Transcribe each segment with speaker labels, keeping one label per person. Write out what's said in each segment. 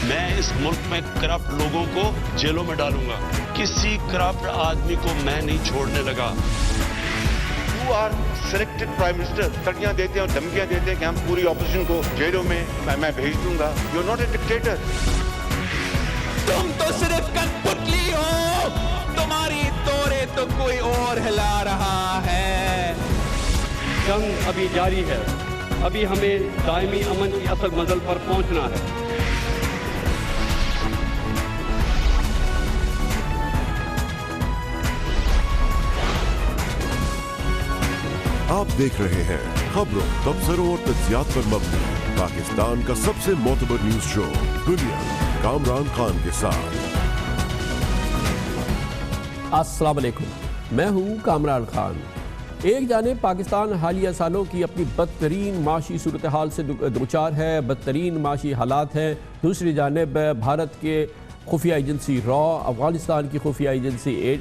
Speaker 1: میں اس ملک میں کرپٹ لوگوں کو جیلوں میں ڈالوں گا. کسی کرپٹ آدمی کو میں نہیں چھوڑنے لگا.
Speaker 2: You are selected prime minister. تڑیاں دیتے ہیں اور دھمکیاں دیتے ہیں کہ ہم پوری اپوزیشن کو جیلوں میں میں بھیج دوں گا. You are not a dictator.
Speaker 3: تم تو صرف کٹپتلی ہو. تمہاری توڑے تو کوئی اور ہلا رہا ہے.
Speaker 4: جنگ ابھی جاری ہے. ابھی ہمیں دائمی امن کی اصل منزل پر پہنچنا ہے.
Speaker 5: آپ دیکھ رہے ہیں خبروں، تبصروں اور تجزیات پر مبنی پاکستان کا سب سے معتبر نیوز شو دنیا، کامران خان کے ساتھ.
Speaker 6: السلام علیکم، میں ہوں کامران خان. ایک جانب پاکستان حالیہ سالوں کی اپنی بدترین معاشی صورتحال سے دوچار ہے، بدترین معاشی حالات ہیں. دوسری جانب بھارت کے خفیہ ایجنسی را، افغانستان کی خفیہ ایجنسی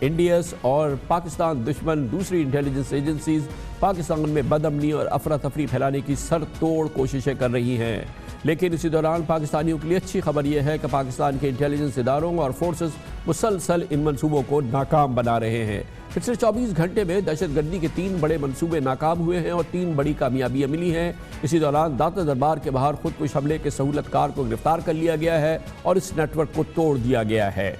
Speaker 6: انڈیس اور پاکستان دشمن دوسری انٹیلیجنس ایجنسیز پاکستان میں بد امنی اور افراتفری پھیلانے کی سر توڑ کوششیں کر رہی ہیں. لیکن اسی دوران پاکستانیوں کے لیے اچھی خبر یہ ہے کہ پاکستان کے انٹیلیجنس اداروں اور فورسز مسلسل ان منصوبوں کو ناکام بنا رہے ہیں. پچھلے 24 گھنٹے میں دہشت گردی کے 3 بڑے منصوبے ناکام ہوئے ہیں اور 3 بڑی کامیابیاں ملی ہیں. اسی دوران داتا دربار کے باہر خودکش حملے کے سہولت کار کو گرفتار کر لیا گیا ہے اور اس نیٹ ورک کو توڑ دیا گیا ہے.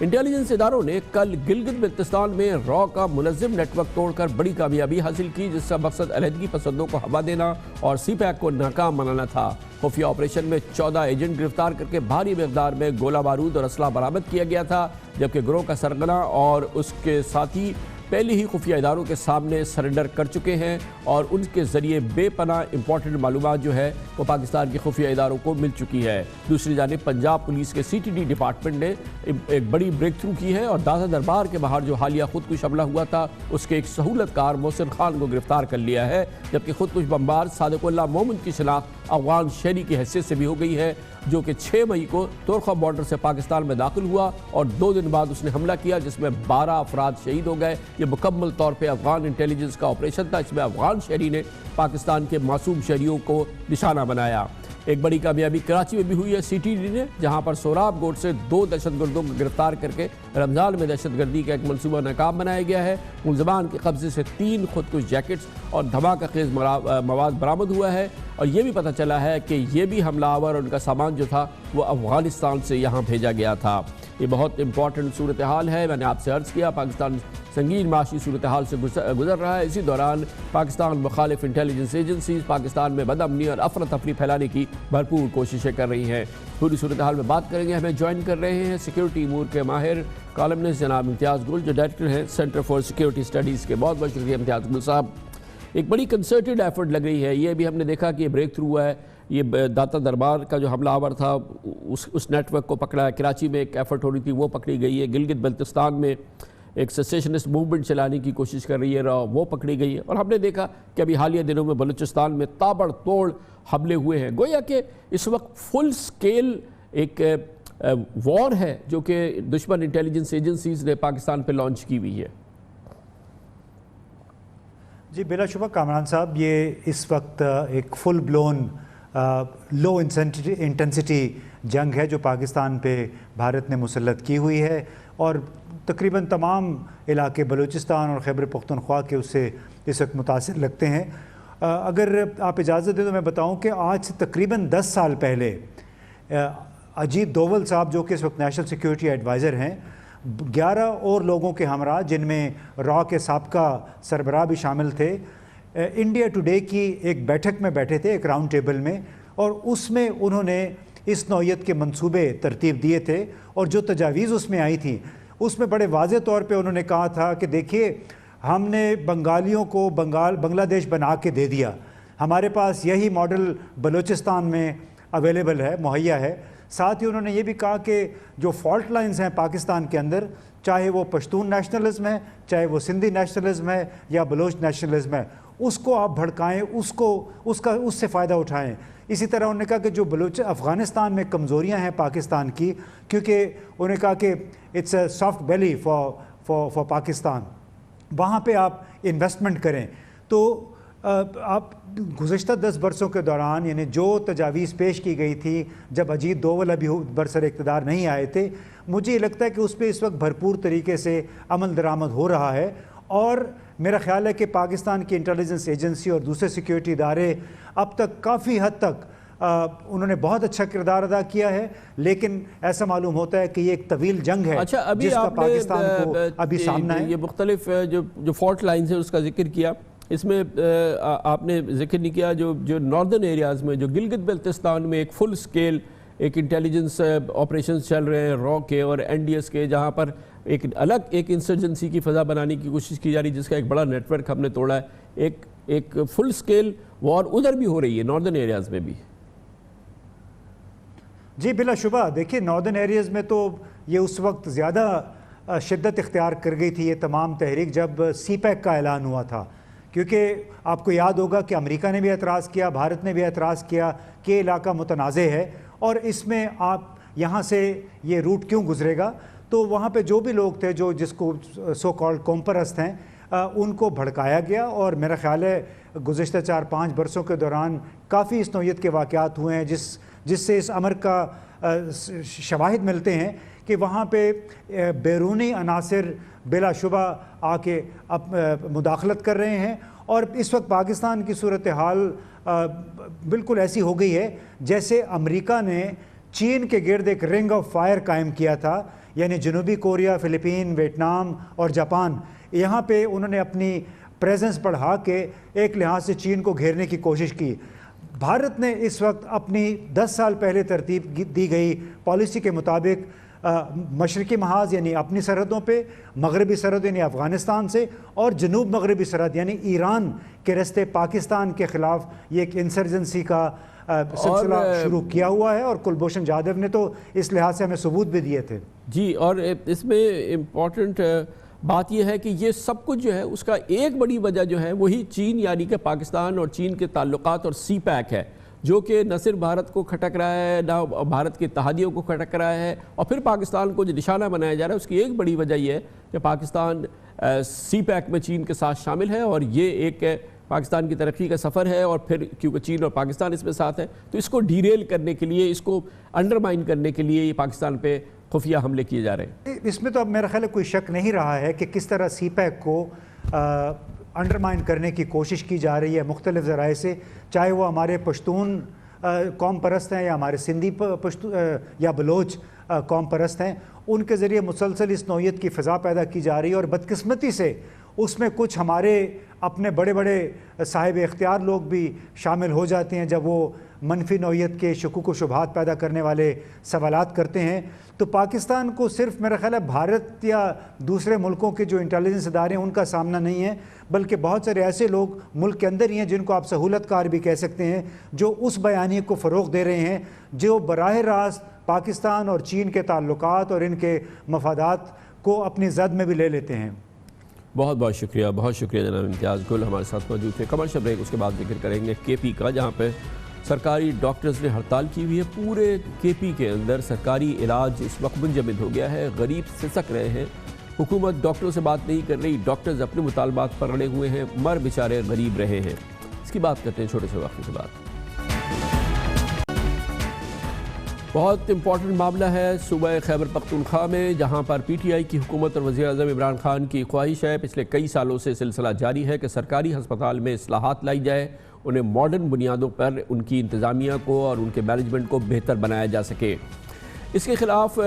Speaker 6: انٹیلیجنس اداروں نے کل گلگت بلتستان میں را کا منظم نیٹ ورک توڑ کر بڑی کامیابی حاصل کی، جس کا مقصد علیحدگی پسندوں کو ہوا دینا اور سی پیک کو ناکام بنانا تھا. خفیہ آپریشن میں 14 ایجنٹ گرفتار کر کے بھاری مقدار میں گولہ بارود اور اسلحہ برآمد کیا گیا تھا، جبکہ گروہ کا سرغنہ اور اس کے ساتھی پہلے ہی خفیہ اداروں کے سامنے سرنڈر کر چکے ہیں اور ان کے ذریعے بے پناہ امپورٹنٹ معلومات جو ہے وہ پاکستان کے خفیہ اداروں کو مل چکی ہے. دوسری جانب پنجاب پولیس کے CTD ڈپارٹمنٹ نے ایک بڑی بریک تھرو کی ہے اور داتا دربار کے باہر جو حالیہ خودکش حملہ ہوا تھا اس کے ایک سہولت کار محسن خان کو گرفتار کر لیا ہے، جبکہ خودکش بمبار صادق اللہ مومن کی شناخت افغان شہری کی حیثیت سے بھی ہو گئی ہے، جو کہ 6 مئی کو تورخم بارڈر سے پاکستان میں داخل ہوا اور 2 دن بعد اس نے حملہ کیا جس میں 12 افراد شہید ہو گئے. یہ مکمل طور پہ افغان انٹیلیجنس کا آپریشن تھا. اس میں افغان شہری نے پاکستان کے معصوم شہریوں کو نشانہ بنایا. ایک بڑی کامیابی کراچی میں بھی ہوئی ہے CTD نے، جہاں پر سوراب گوٹ سے 2 دہشت گردوں کو گرفتار کر کے رمضان میں دہشت گردی کا ایک منصوبہ ناکام بنایا گیا ہے. ملزمان کے قبضے سے 3 خودکش جیکٹس اور دھماکہ خیز مواد برآمد ہوا ہے اور یہ بھی پتہ چلا ہے کہ یہ بھی حملہ آور اور ان کا سامان جو تھا وہ افغانستان سے یہاں بھیجا گیا تھا. یہ بہت امپورٹنٹ صورتحال ہے. میں نے آپ سے عرض کیا پاکستان سنگین معاشی صورتحال سے گزر رہا ہے. اسی دوران پاکستان مخالف انٹیلیجنس ایجنسیز پاکستان میں بد امنی اور افراتفری پھیلانے کی بھرپور کوششیں کر رہی ہیں. پوری صورتحال میں بات کریں گے. ہمیں جوائن کر رہے ہیں سیکیورٹی امور کے ماہر کالمنسٹ جناب امتیاز گل، جو ڈائریکٹر ہیں سینٹر فار سیکیورٹی اسٹڈیز کے. بہت بہت شکریہ امتیاز گل صاحب. ایک بڑی کنسرٹڈ ایفرٹ لگ رہی ہے. یہ بھی ہم نے دیکھا کہ یہ بریک تھرو ہوا ہے. یہ داتا دربار کا جو حملہ آور تھا اس نیٹ ورک کو پکڑا ہے. کراچی میں ایک ایفرٹ ہو رہی تھی وہ پکڑی گئی ہے. گلگت بلتستان میں ایک سیسیشنسٹ موومنٹ چلانے کی کوشش کر رہی ہے وہ پکڑی گئی ہے. اور ہم نے دیکھا کہ ابھی حالیہ دنوں میں بلوچستان میں تابڑ توڑ حملے ہوئے ہیں. گویا کہ اس وقت فل سکیل ایک وار ہے جو کہ دشمن انٹیلیجنس ایجنسیز نے پاکستان پہ لانچ کی ہوئی ہے.
Speaker 7: جی بلا شبہ کامران صاحب، یہ اس وقت ایک فل بلون لو انٹینسٹی جنگ ہے جو پاکستان پہ بھارت نے مسلط کی ہوئی ہے اور تقریباً تمام علاقے بلوچستان اور خیبر پختونخوا کے اس سے اس وقت متاثر لگتے ہیں. اگر آپ اجازت دیں تو میں بتاؤں کہ آج سے تقریباً 10 سال پہلے اجیت دوول صاحب جو کہ اس وقت نیشنل سیکیورٹی ایڈوائزر ہیں، 11 اور لوگوں کے ہمراہ جن میں را کے سابقہ سربراہ بھی شامل تھے، انڈیا ٹوڈے کی ایک بیٹھک میں بیٹھے تھے، ایک راؤنڈ ٹیبل میں، اور اس میں انہوں نے اس نوعیت کے منصوبے ترتیب دیے تھے اور جو تجاویز اس میں آئی تھیں اس میں بڑے واضح طور پہ انہوں نے کہا تھا کہ دیکھیے ہم نے بنگالیوں کو بنگلہ دیش بنا کے دے دیا، ہمارے پاس یہی ماڈل بلوچستان میں اویلیبل ہے، مہیا ہے. ساتھ ہی انہوں نے یہ بھی کہا کہ جو فالٹ لائنز ہیں پاکستان کے اندر، چاہے وہ پشتون نیشنلزم ہے، چاہے وہ سندھی نیشنلزم ہے یا بلوچ نیشنلزم ہے، اس کو آپ بھڑکائیں، اس سے فائدہ اٹھائیں. اسی طرح انہوں نے کہا کہ جو افغانستان میں کمزوریاں ہیں پاکستان کی، کیونکہ انہوں نے کہا کہ it's a soft belly for Pakistan, وہاں پہ آپ انویسٹمنٹ کریں. تو آپ گزشتہ 10 برسوں کے دوران یعنی جو تجاویز پیش کی گئی تھی جب اجیت دوول ابھی برسر اقتدار نہیں آئے تھے، مجھے یہ لگتا ہے کہ اس پہ اس وقت بھرپور طریقے سے عمل درآمد ہو رہا ہے، اور میرا خیال ہے کہ پاکستان کی انٹیلیجنس ایجنسی اور دوسرے سیکیورٹی ادارے اب تک کافی حد تک انہوں نے بہت اچھا کردار ادا کیا ہے، لیکن ایسا معلوم ہوتا ہے کہ یہ ایک طویل جنگ ہے جس کا پاکستان کو ابھی سامنا ہے۔
Speaker 6: یہ مختلف جو فالٹ لائنز ہیں اس کا ذکر کیا، اس میں آپ نے ذکر نہیں کیا جو ناردرن ایریاز میں، جو گلگت بلتستان میں ایک فل سکیل ایک انٹیلیجنس آپریشنز چل رہے ہیں را کے اور این ڈی ایس کے، جہاں پر ایک الگ ایک انسرجنسی کی فضا بنانے کی کوشش کی جا رہی ہے، جس کا ایک بڑا نیٹ ورک ہم نے توڑا ہے۔ ایک فل سکیل وار ادھر بھی ہو رہی ہے ناردرن ایریاز میں بھی۔
Speaker 7: جی بلا شبہ، دیکھیے ناردرن ایریاز میں تو یہ اس وقت زیادہ شدت اختیار کر گئی تھی یہ تمام تحریک جب سی پیک کا اعلان ہوا تھا، کیونکہ آپ کو یاد ہوگا کہ امریکہ نے بھی اعتراض کیا، بھارت نے بھی اعتراض کیا کہ علاقہ متنازع ہے اور اس میں آپ یہاں سے یہ روٹ کیوں گزرے گا، تو وہاں پہ جو بھی لوگ تھے جو جس کو سو کالڈ قوم پرست ہیں ان کو بھڑکایا گیا، اور میرا خیال ہے گزشتہ 4-5 برسوں کے دوران کافی اس نوعیت کے واقعات ہوئے ہیں جس سے اس امر کا شواہد ملتے ہیں کہ وہاں پہ بیرونی عناصر بلا شبہ آ کے مداخلت کر رہے ہیں، اور اس وقت پاکستان کی صورتحال بالکل ایسی ہو گئی ہے جیسے امریکہ نے چین کے گرد ایک رنگ آف فائر قائم کیا تھا، یعنی جنوبی کوریا، فلپین، ویتنام اور جاپان، یہاں پہ انہوں نے اپنی پریزنس بڑھا کے ایک لحاظ سے چین کو گھیرنے کی کوشش کی۔ بھارت نے اس وقت اپنی 10 سال پہلے ترتیب دی گئی پالیسی کے مطابق مشرقی محاذ یعنی اپنی سرحدوں پہ، مغربی سرحد یعنی افغانستان سے، اور جنوب مغربی سرحد یعنی ایران کے راستے پاکستان کے خلاف یہ ایک انسرجنسی کا سلسلہ شروع کیا ہوا ہے، اور کلبھوشن جادو نے تو اس لحاظ سے ہمیں ثبوت بھی دیے تھے۔
Speaker 6: جی، اور اس میں امپورٹنٹ بات یہ ہے کہ یہ سب کچھ جو ہے اس کا ایک بڑی وجہ جو ہے وہی چین، یعنی کہ پاکستان اور چین کے تعلقات اور سی پیک ہے، جو کہ نہ صرف بھارت کو کھٹک رہا ہے، نہ بھارت کے اتحادیوں کو کھٹک رہا ہے، اور پھر پاکستان کو جو نشانہ بنایا جا رہا ہے اس کی ایک بڑی وجہ یہ ہے کہ پاکستان سی پیک میں چین کے ساتھ شامل ہے، اور یہ ایک پاکستان کی ترقی کا سفر ہے، اور پھر کیونکہ چین اور پاکستان اس میں ساتھ ہے تو اس کو ڈیریل کرنے کے لیے، اس کو انڈرمائن کرنے کے لیے یہ پاکستان پہ خفیہ حملے کیے جا رہے ہیں۔
Speaker 7: اس میں تو اب میرا خیال ہے کوئی شک نہیں رہا ہے کہ کس طرح سی پیک کو انڈرمائن کرنے کی کوشش کی جا رہی ہے مختلف ذرائع سے، چاہے وہ ہمارے پشتون قوم پرست ہیں یا ہمارے سندھی یا بلوچ قوم پرست ہیں، ان کے ذریعے مسلسل اس نوعیت کی فضا پیدا کی جا رہی ہے، اور بدقسمتی سے اس میں کچھ ہمارے اپنے بڑے بڑے صاحب اختیار لوگ بھی شامل ہو جاتے ہیں جب وہ منفی نوعیت کے شکوک و شبہات پیدا کرنے والے سوالات کرتے ہیں۔ تو پاکستان کو صرف میرا خیال ہے بھارت یا دوسرے ملکوں کے جو انٹیلیجنس ادارے ہیں ان کا سامنا نہیں ہے، بلکہ بہت سارے ایسے لوگ ملک کے اندر ہی ہیں جن کو آپ سہولت کار بھی کہہ سکتے ہیں، جو اس بیانیے کو فروغ دے رہے ہیں جو براہ راست پاکستان اور چین کے تعلقات اور ان کے مفادات کو اپنی زد میں بھی لے لیتے ہیں۔
Speaker 6: بہت بہت شکریہ، بہت شکریہ جناب امتیاز گل ہمارے ساتھ موجود تھے۔ کمرشل بریک، اس کے بعد ذکر کریں گے کے پی کا، جہاں پہ سرکاری ڈاکٹرز نے ہڑتال کی ہوئی ہے۔ پورے کے پی کے اندر سرکاری علاج اس وقت منجمد ہو گیا ہے، غریب سسک رہے ہیں، حکومت ڈاکٹروں سے بات نہیں کر رہی، ڈاکٹرز اپنے مطالبات پر اڑے ہوئے ہیں، مر بیچارے غریب رہے ہیں۔ اس کی بات کرتے ہیں چھوٹے سے وقت کے بعد۔ بہت امپورٹنٹ معاملہ ہے صوبہ خیبر پختونخوا میں، جہاں پر پی ٹی آئی کی حکومت اور وزیر اعظم عمران خان کی خواہش ہے، پچھلے کئی سالوں سے سلسلہ جاری ہے کہ سرکاری ہسپتال میں اصلاحات لائی جائے، انہیں ماڈرن بنیادوں پر ان کی انتظامیہ کو اور ان کے مینجمنٹ کو بہتر بنایا جا سکے۔ اس کے خلاف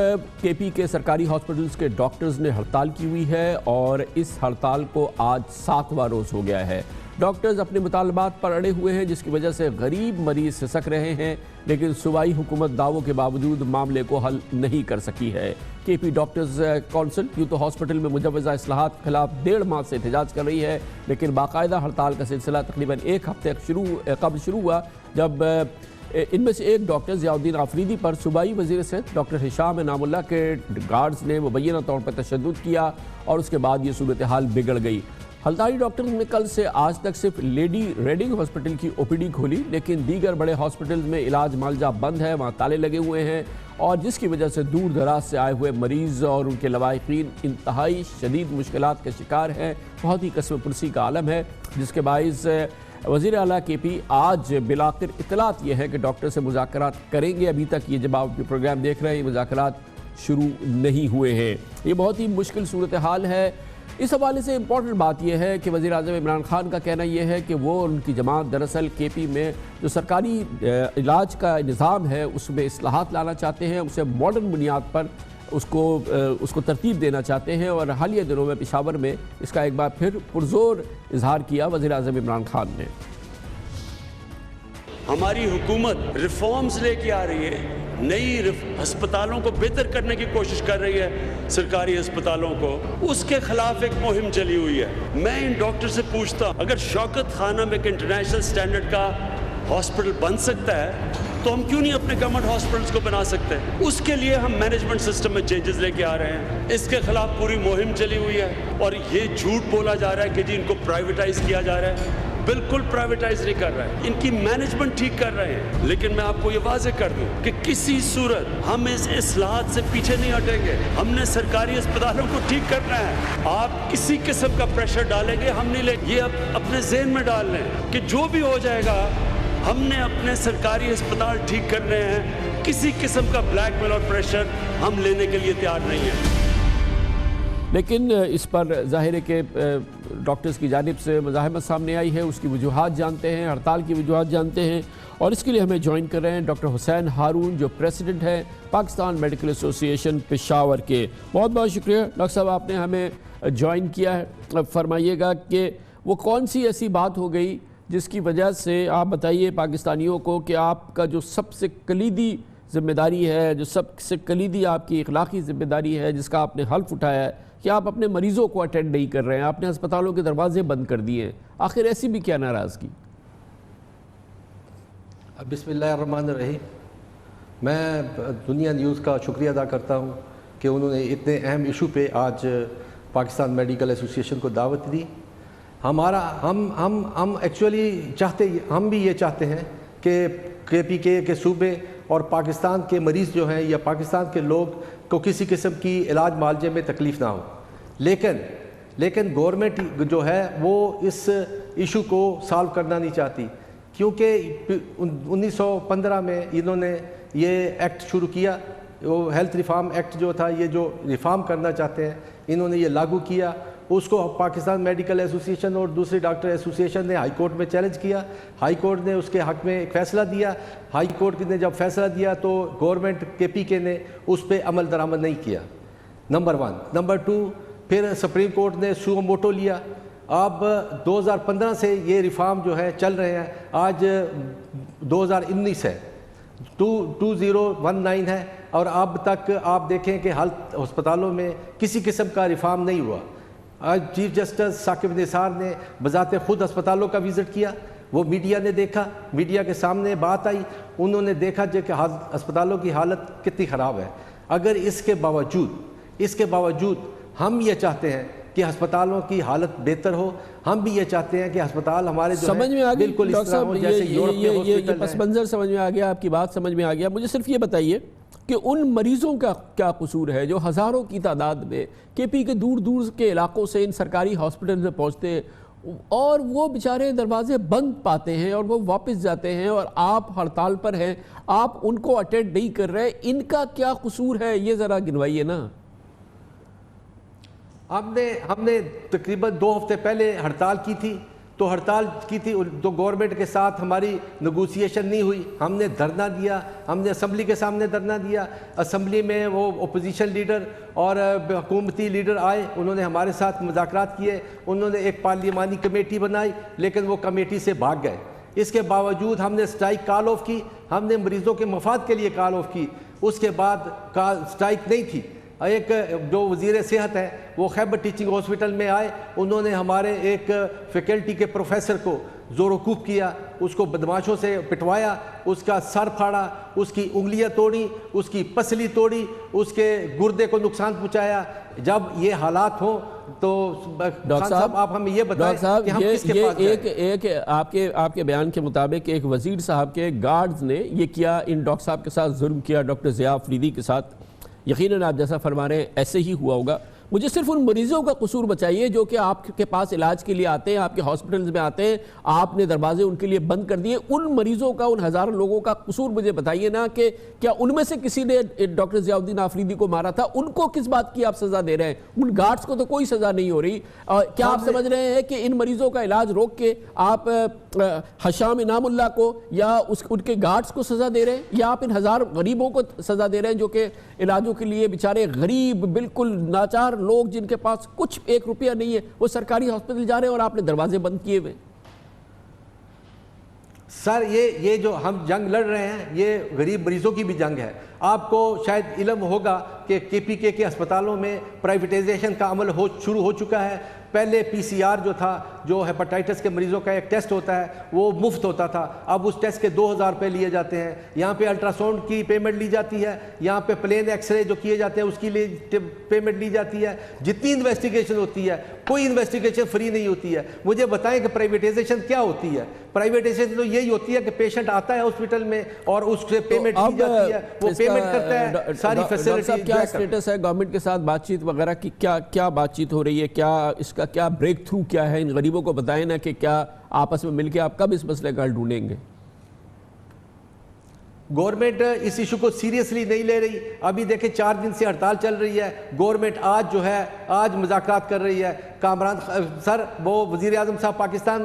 Speaker 6: کے پی کے سرکاری ہاسپٹلز کے ڈاکٹرز نے ہڑتال کی ہوئی ہے، اور اس ہڑتال کو آج 7واں روز ہو گیا ہے۔ ڈاکٹرز اپنے مطالبات پر اڑے ہوئے ہیں، جس کی وجہ سے غریب مریض سسک رہے ہیں، لیکن صوبائی حکومت دعووں کے باوجود معاملے کو حل نہیں کر سکی ہے۔ کے پی ڈاکٹرز کونسل یوں تو ہاسپٹل میں مجوزہ اصلاحات کے خلاف 1.5 ماہ سے احتجاج کر رہی ہے، لیکن باقاعدہ ہڑتال کا سلسلہ تقریباً 1 ہفتے قبل شروع ہوا، جب ان میں سے ایک ڈاکٹر ضیاء الدین آفریدی پر صوبائی وزیر صحت ڈاکٹر ہشام انعام اللہ کے گارڈز نے مبینہ طور پر تشدد کیا، اور اس کے بعد یہ صورتحال بگڑ گئی۔ ہلداری ڈاکٹرز نے کل سے آج تک صرف لیڈی ریڈنگ ہاسپٹل کی او پی ڈی کھولی، لیکن دیگر بڑے ہاسپٹلز میں علاج معالجہ بند ہے، وہاں تالے لگے ہوئے ہیں، اور جس کی وجہ سے دور دراز سے آئے ہوئے مریض اور ان کے لواحقین انتہائی شدید مشکلات کے شکار ہیں۔ بہت ہی قسم پرسی کا عالم ہے، جس کے باعث وزیر اعلیٰ کے پی آج بالآخر اطلاعات یہ ہے کہ ڈاکٹر سے مذاکرات کریں گے. ابھی تک یہ جب آپ پروگرام دیکھ رہے ہیں یہ مذاکرات شروع نہیں ہوئے ہیں. یہ بہت ہی مشکل صورتحال ہے. اس حوالے سے امپورٹنٹ بات یہ ہے کہ وزیر اعظم عمران خان کا کہنا یہ ہے کہ وہ ان کی جماعت دراصل کے پی میں جو سرکاری علاج کا نظام ہے اس میں اصلاحات لانا چاہتے ہیں, اسے ماڈرن بنیاد پر اس کو ترتیب دینا چاہتے ہیں. اور حالیہ دنوں میں پشاور میں اس کا ایک بار پھر پرزور اظہار کیا وزیر اعظم عمران خان نے.
Speaker 1: ہماری حکومت ریفارمز لے کے آ رہی ہے, نئی ہسپتالوں کو بہتر کرنے کی کوشش کر رہی ہے, سرکاری ہسپتالوں کو. اس کے خلاف ایک مہم چلی ہوئی ہے. میں ان ڈاکٹر سے پوچھتا ہوں, اگر شوکت خانہ میں ایک انٹرنیشنل سٹینڈرڈ کا ہاسپٹل بن سکتا ہے تو ہم کیوں نہیں اپنے گورنمنٹ ہاسپٹلس کو بنا سکتے؟ اس کے لیے ہم مینجمنٹ سسٹم میں چینجز لے کے آ رہے ہیں. اس کے خلاف پوری مہم چلی ہوئی ہے. اور یہ جھوٹ بولا جا رہا ہے کہ جی ان کو پرائیویٹائز کیا جا رہا ہے. بالکل پرائیویٹائز نہیں کر رہا ہے, ان کی مینجمنٹ ٹھیک کر رہے ہیں. لیکن میں آپ کو یہ واضح کر دوں کہ کسی صورت ہم اس اصلاحات سے پیچھے نہیں ہٹیں گے. ہم نے سرکاری اسپتالوں کو ٹھیک کرنا ہے. آپ کسی قسم کا پریشر ڈالیں گے ہم نہیں لیں گے. یہ اپنے ذہن میں ڈال لیں کہ جو بھی ہو جائے گا ہم نے اپنے سرکاری اسپتال ٹھیک کرنے ہیں. کسی قسم کا بلیک میل اور پریشر ہم لینے کے لیے تیار نہیں ہیں.
Speaker 6: لیکن اس پر ظاہر ہے کہ ڈاکٹرز کی جانب سے مزاحمت سامنے آئی ہے. اس کی وجوہات جانتے ہیں, ہڑتال کی وجوہات جانتے ہیں, اور اس کے لیے ہمیں جوائن کر رہے ہیں ڈاکٹر حسین ہارون جو پریزیڈنٹ ہیں پاکستان میڈیکل ایسوسی ایشن پشاور کے. بہت بہت شکریہ ڈاکٹر صاحب آپ نے ہمیں جوائن کیا ہے. فرمائیے گا کہ وہ کون سی ایسی بات ہو گئی جس کی وجہ سے آپ بتائیے پاکستانیوں کو کہ آپ کا جو سب سے کلیدی ذمہ داری ہے, جو سب سے کلیدی آپ کی اخلاقی ذمہ داری ہے جس کا آپ نے حلف اٹھایا ہے کہ آپ اپنے مریضوں کو اٹینڈ نہیں کر رہے ہیں, آپ نے ہسپتالوں کے دروازے بند کر دیے ہیں, آخر ایسی بھی کیا ناراضگی؟
Speaker 8: بسم اللہ الرحمن الرحیم. میں دنیا نیوز کا شکریہ ادا کرتا ہوں کہ انہوں نے اتنے اہم ایشو پہ آج پاکستان میڈیکل ایسوسی ایشن کو دعوت دی. ہم ایکچولی ہم بھی یہ چاہتے ہیں کہ کے پی کے صوبے اور پاکستان کے مریض جو ہیں یا پاکستان کے لوگ کو کسی قسم کی علاج معالجے میں تکلیف نہ ہو. لیکن گورنمنٹ جو ہے وہ اس ایشو کو سالو کرنا نہیں چاہتی, کیونکہ 1915 میں انہوں نے یہ ایکٹ شروع کیا, وہ ہیلتھ ریفارم ایکٹ جو تھا, یہ جو ریفارم کرنا چاہتے ہیں انہوں نے یہ لاگو کیا. اس کو پاکستان میڈیکل ایسوسی ایشن اور دوسری ڈاکٹر ایسوسی ایشن نے ہائی کورٹ میں چیلنج کیا. ہائی کورٹ نے اس کے حق میں ایک فیصلہ دیا. ہائی کورٹ نے جب فیصلہ دیا تو گورنمنٹ کے پی کے نے اس پہ عمل درآمد نہیں کیا, نمبر 1. نمبر 2, پھر سپریم کورٹ نے سو موٹو لیا. اب 2015 سے یہ ریفارم جو ہے چل رہے ہیں, آج 2019 ہے, 2019 ہے, اور اب تک آپ دیکھیں کہ ہیلتھ ہسپتالوں میں کسی قسم کا ریفارم نہیں ہوا. آج چیف جسٹس ثاقب نثار نے بذات خود ہسپتالوں کا وزٹ کیا, وہ میڈیا نے دیکھا, میڈیا کے سامنے بات آئی, انہوں نے دیکھا کہ ہسپتالوں کی حالت کتنی خراب ہے. اگر اس کے باوجود ہم یہ چاہتے ہیں کہ ہسپتالوں کی حالت بہتر ہو, ہم بھی یہ چاہتے ہیں کہ ہسپتال ہمارے جو
Speaker 6: سمجھ میں آ گیا
Speaker 8: بالکل اس طرح ہو جیسے یورپ میں
Speaker 6: یہ پس منظر سمجھ میں آ گیا, آپ کی بات سمجھ میں آ گیا. مجھے صرف یہ بتائیے کہ ان مریضوں کا کیا قصور ہے جو ہزاروں کی تعداد میں کے پی کے دور دور کے علاقوں سے ان سرکاری ہاسپٹل میں پہنچتے ہیں اور وہ بیچارے دروازے بند پاتے ہیں اور وہ واپس جاتے ہیں, اور آپ ہڑتال پر ہیں, آپ ان کو اٹینڈ نہیں کر رہے, ان کا کیا قصور ہے یہ ذرا گنوائیے نا.
Speaker 8: ہم نے تقریباً 2 ہفتے پہلے ہڑتال کی تھی تو گورنمنٹ کے ساتھ ہماری نیگوسیشن نہیں ہوئی. ہم نے دھرنا دیا, ہم نے اسمبلی کے سامنے دھرنا دیا. اسمبلی میں وہ اپوزیشن لیڈر اور حکومتی لیڈر آئے, انہوں نے ہمارے ساتھ مذاکرات کیے, انہوں نے ایک پارلیمانی کمیٹی بنائی, لیکن وہ کمیٹی سے بھاگ گئے. اس کے باوجود ہم نے سٹرائک کال آف کی, ہم نے مریضوں کے مفاد کے لیے کال آف کی. اس کے بعد سٹرائک نہیں تھی. ایک جو وزیر صحت ہے وہ خیبر ٹیچنگ ہاسپٹل میں آئے, انہوں نے ہمارے ایک فیکلٹی کے پروفیسر کو زور و کوب کیا, اس کو بدماشوں سے پٹوایا, اس کا سر پھاڑا, اس کی انگلیاں توڑی, اس کی پسلی توڑی, اس کے گردے کو نقصان پہنچایا. جب یہ حالات ہوں تو
Speaker 6: ڈاکٹر صاحب
Speaker 8: آپ ہمیں یہ بتائیں کہ ہم کس کے پاس جائیں.
Speaker 6: ایک آپ کے بیان کے مطابق ایک وزیر صاحب کے گارڈز نے یہ کیا, ان ڈاکٹر صاحب کے ساتھ ظلم کیا, ڈاکٹر ضیاء فریدی کے ساتھ. یقیناً آپ جیسا فرما رہے ہیں ایسے ہی ہوا ہوگا. مجھے صرف ان مریضوں کا قصور بچائیے جو کہ آپ کے پاس علاج کے لیے آتے ہیں, آپ کے ہاسپٹلز میں آتے ہیں, آپ نے دروازے ان کے لیے بند کر دیے. ان مریضوں کا, ان ہزاروں لوگوں کا قصور مجھے بتائیے نا کہ کیا ان میں سے کسی نے ڈاکٹر ضیاء الدین آفریدی کو مارا تھا؟ ان کو کس بات کی آپ سزا دے رہے ہیں؟ ان گارڈز کو تو کوئی سزا نہیں ہو رہی. کیا آپ سمجھ رہے ہیں کہ ان مریضوں کا علاج روک کے آپ حشام انعام اللہ کو یا ان کے گارڈز کو سزا دے رہے ہیں, یا آپ ان ہزار غریبوں کو سزا دے رہے ہیں جو کہ علاجوں کے لیے بیچارے غریب بالکل ناچار لوگ جن کے پاس کچھ ایک روپیہ نہیں ہے وہ سرکاری ہاسپٹل جا رہے ہیں اور آپ نے دروازے بند کیے ہوئے؟
Speaker 8: سر یہ جو ہم جنگ لڑ رہے ہیں یہ غریب مریضوں کی بھی جنگ ہے. آپ کو شاید علم ہوگا کہ KPK کے ہسپتالوں میں پرائیویٹائزیشن کا عمل شروع ہو چکا ہے. پہلے PCR جو تھا, جو ہیپاٹائٹس کے مریضوں کا ایک ٹیسٹ ہوتا ہے, وہ مفت ہوتا تھا. اب اس ٹیسٹ کے 2000 روپے لیے جاتے ہیں. یہاں پہ الٹراساؤنڈ کی پیمنٹ لی جاتی ہے, یہاں پہ پلین ایکس رے جو کیے جاتے ہیں اس کی لیے پیمنٹ لی جاتی ہے. جتنی انویسٹیگیشن ہوتی ہے, کوئی انویسٹیگیشن فری نہیں ہوتی ہے. مجھے بتائیں کہ پرائیویٹائزیشن کیا ہوتی ہے؟ پرائیویٹائزیشن تو یہی ہوتی ہے کہ پیشنٹ آتا ہے ہاسپٹل میں اور اس سے پیمنٹ لی جاتی ہے, وہ پیمنٹ کرتا ہے, ساری فیسلٹی.
Speaker 6: کیا اسٹیٹس ہے گورنمنٹ کے ساتھ بات چیت وغیرہ کی؟ کیا بات چیت ہو رہی ہے؟ کیا اس کا کیا بریک تھرو کیا ہے؟ ان غریبوں کو بتائیں نا کہ کیا آپس میں مل کے آپ کب اس مسئلے کا حل ڈھونڈیں گے؟
Speaker 8: گورنمنٹ اس ایشو کو سیریسلی نہیں لے رہی. ابھی دیکھیں 4 دن سے ہڑتال چل رہی ہے. گورنمنٹ آج جو ہے آج مذاکرات کر رہی ہے. کامران سر وہ وزیر اعظم صاحب پاکستان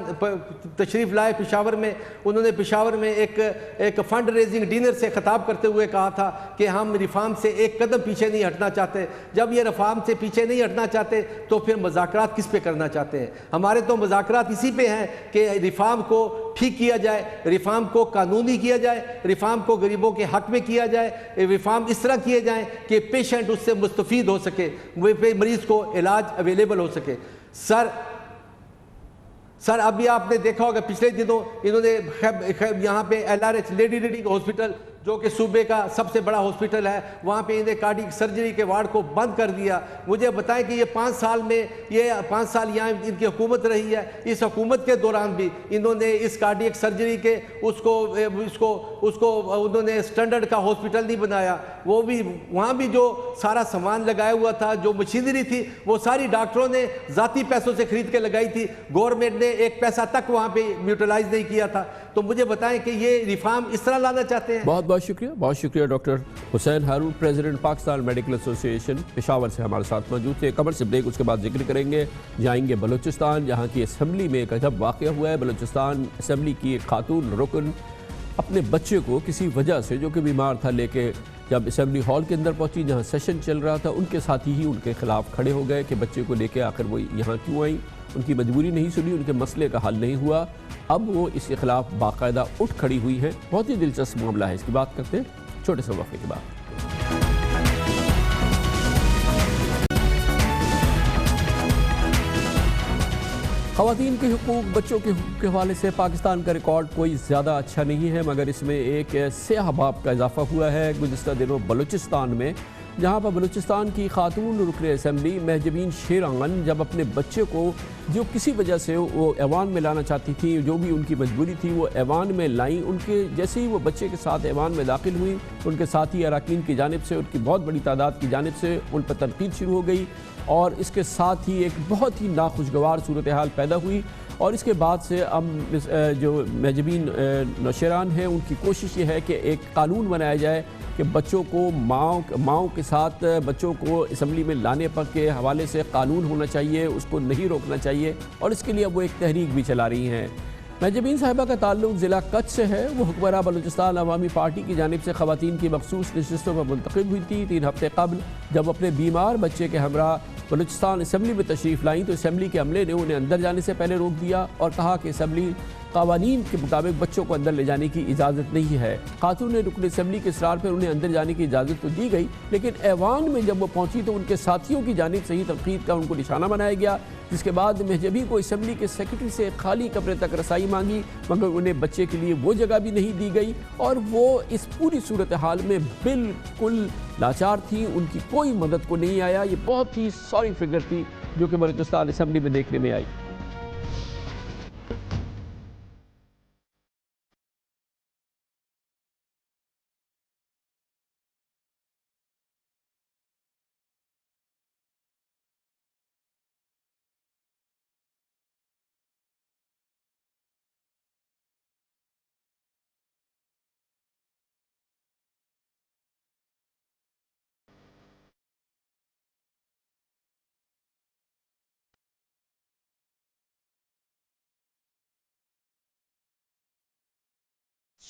Speaker 8: تشریف لائے پشاور میں. انہوں نے پشاور میں ایک فنڈ ریزنگ ڈنر سے خطاب کرتے ہوئے کہا تھا کہ ہم ریفارم سے ایک قدم پیچھے نہیں ہٹنا چاہتے. جب یہ ریفارم سے پیچھے نہیں ہٹنا چاہتے تو پھر مذاکرات کس پہ کرنا چاہتے ہیں؟ ہمارے تو مذاکرات اسی پہ ہیں کہ ریفارم کو ٹھیک کیا جائے, ریفارم کو قانونی کیا جائے, ریفارم کو غریبوں کے حق میں کیا جائے, ریفارم اس طرح کیے جائیں کہ پیشنٹ اس سے مستفید ہو سکے, مریض کو علاج اویلیبل ہو سکے. سر ابھی آپ نے دیکھا ہوگا پچھلے دنوں انہوں نے یہاں پہ LRH لیڈی ریڈنگ ہاسپٹل جو کہ صوبے کا سب سے بڑا ہاسپٹل ہے, وہاں پہ انہیں کارڈیک سرجری کے وارڈ کو بند کر دیا. مجھے بتائیں کہ یہ 5 سال میں, یہ 5 سال یہاں ان کی حکومت رہی ہے, اس حکومت کے دوران بھی انہوں نے اس کارڈیک سرجری کے اس کو انہوں نے سٹینڈرڈ کا ہاسپٹل نہیں بنایا. وہ بھی وہاں بھی جو سارا سامان لگایا ہوا تھا, جو مشینری تھی, وہ ساری ڈاکٹروں نے ذاتی پیسوں سے خرید کے لگائی تھی. گورنمنٹ نے ایک پیسہ تک وہاں پہ یوٹیلائز نہیں کیا تھا. تو مجھے بتائیں کہ یہ ریفارم اس طرح لانا چاہتے ہیں؟
Speaker 6: بہت شکریہ ڈاکٹر حسین ہارون, پریزیڈنٹ پاکستان میڈیکل ایسوسی ایشن پشاور سے ہمارے ساتھ موجود تھے. قبر سے بریک, اس کے بعد ذکر کریں گے, جائیں گے بلوچستان جہاں کی اسمبلی میں ایک عجب واقعہ ہوا ہے. بلوچستان اسمبلی کی ایک خاتون رکن اپنے بچے کو کسی وجہ سے جو کہ بیمار تھا لے کے جب اسمبلی ہال کے اندر پہنچی جہاں سیشن چل رہا تھا, ان کے ساتھی ہی ان کے خلاف کھڑے ہو گئے کہ بچے کو لے کے آخر وہ یہاں کیوں آئیں. ان کی مجبوری نہیں سنی, ان کے مسئلے کا حل نہیں ہوا. اب وہ اس کے خلاف باقاعدہ اٹھ کھڑی ہوئی ہیں. بہت ہی دلچسپ معاملہ ہے, اس کی بات کرتے ہیں چھوٹے سے وقفے کے بعد. خواتین کے حقوق, بچوں کے حقوق کے حوالے سے پاکستان کا ریکارڈ کوئی زیادہ اچھا نہیں ہے, مگر اس میں ایک سیاہ باب کا اضافہ ہوا ہے گزشتہ دنوں بلوچستان میں, جہاں پر بلوچستان کی خاتون رکن اسمبلی مہجبین شیران جب اپنے بچے کو جو کسی وجہ سے وہ ایوان میں لانا چاہتی تھی, جو بھی ان کی مجبوری تھی, وہ ایوان میں لائیں. ان کے جیسے ہی وہ بچے کے ساتھ ایوان میں داخل ہوئی, ان کے ساتھی اراکین کی جانب سے, ان کی بہت بڑی تعداد کی جانب سے ان پر تنقید شروع ہو گئی, اور اس کے ساتھ ہی ایک بہت ہی ناخوشگوار صورتحال پیدا ہوئی. اور اس کے بعد سے اب جو مہجبین نوشیران ہیں ان کی کوشش یہ ہے کہ ایک قانون بنایا جائے کہ بچوں کو ماؤں کے ساتھ بچوں کو اسمبلی میں لانے پر کے حوالے سے قانون ہونا چاہیے, اس کو نہیں روکنا چاہیے, اور اس کے لیے اب وہ ایک تحریک بھی چلا رہی ہیں. مہجبین صاحبہ کا تعلق ضلع کچھ سے ہے. وہ حکمراں بلوچستان عوامی پارٹی کی جانب سے خواتین کی مخصوص نشستوں پر منتخب ہوئی تھی. 3 ہفتے قبل جب اپنے بیمار بچے کے ہمراہ بلوچستان اسمبلی میں تشریف لائیں تو اسمبلی کے عملے نے انہیں اندر جانے سے پہلے روک دیا اور کہا کہ اسمبلی قوانین کے مطابق بچوں کو اندر لے جانے کی اجازت نہیں ہے. خاتون نے رکن اسمبلی کے اصرار پر انہیں اندر جانے کی اجازت تو دی گئی, لیکن ایوان میں جب وہ پہنچی تو ان کے ساتھیوں کی جانب سے ہی تنقید کا ان کو نشانہ بنایا گیا, جس کے بعد مہجبی کو اسمبلی کے سیکرٹری سے خالی کمرے تک رسائی مانگی, مگر انہیں بچے کے لیے وہ جگہ بھی نہیں دی گئی, اور وہ اس پوری صورتحال میں بالکل لاچار تھی. ان کی کوئی مدد کو نہیں آیا. یہ بہت ہی سوری فگر تھی جو کہ بلوچستان اسمبلی میں دیکھنے میں آئی.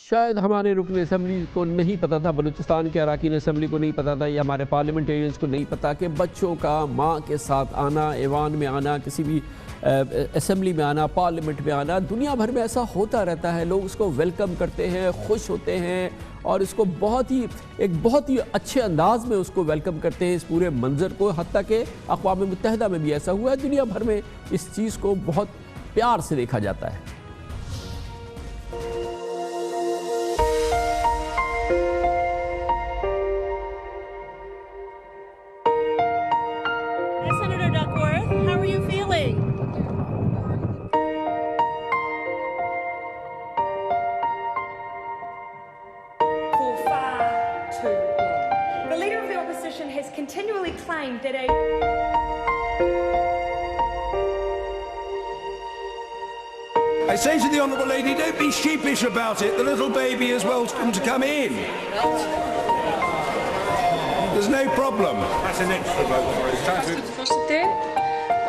Speaker 6: شاید ہمارے رکن اسمبلی کو نہیں پتہ تھا، بلوچستان کے اراکین اسمبلی کو نہیں پتہ تھا، یا ہمارے پارلیمنٹیرینز کو نہیں پتہ کہ بچوں کا ماں کے ساتھ آنا، ایوان میں آنا، کسی بھی اسمبلی میں آنا، پارلیمنٹ میں آنا، دنیا بھر میں ایسا ہوتا رہتا ہے. لوگ اس کو ویلکم کرتے ہیں، خوش ہوتے ہیں اور اس کو بہت ہی اچھے انداز میں اس کو ویلکم کرتے ہیں، اس پورے منظر کو. حتیٰ کہ اقوام متحدہ میں بھی ایسا ہوا ہے. دنیا بھر میں اس چیز کو بہت پیار سے دیکھا جاتا ہے.
Speaker 9: Senator Duckworth, how are you feeling? For far too long. The Leader of the Opposition has continually claimed that
Speaker 10: I say to the Honourable Lady, don't be sheepish about it. The little baby is welcome to come in. There's no problem. That's an extra vote.
Speaker 11: Forseti,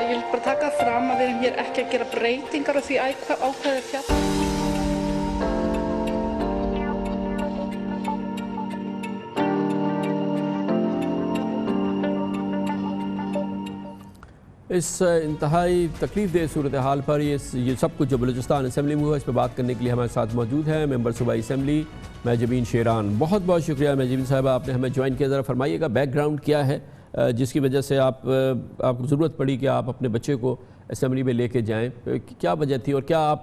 Speaker 11: ég vil bara taka fram að við erum hér ekki að gera breytingar á því ákvæði fjall.
Speaker 6: اس انتہائی تکلیف دہ صورتحال پر یہ سب کچھ جو Balochistan assembly میں ہوا، اس پہ بات کرنے کے لیے ہمارے ساتھ موجود ہیں ممبر صوبائی اسمبلی محجبین شیران. بہت بہت شکریہ محجبین صاحبہ، آپ نے ہمیں جوائن کیا. ذرا فرمائیے گا بیک گراؤنڈ کیا ہے جس کی وجہ سے آپ کو ضرورت پڑی کہ آپ اپنے بچے کو اسمبلی میں لے کے جائیں. کیا وجہ تھی اور کیا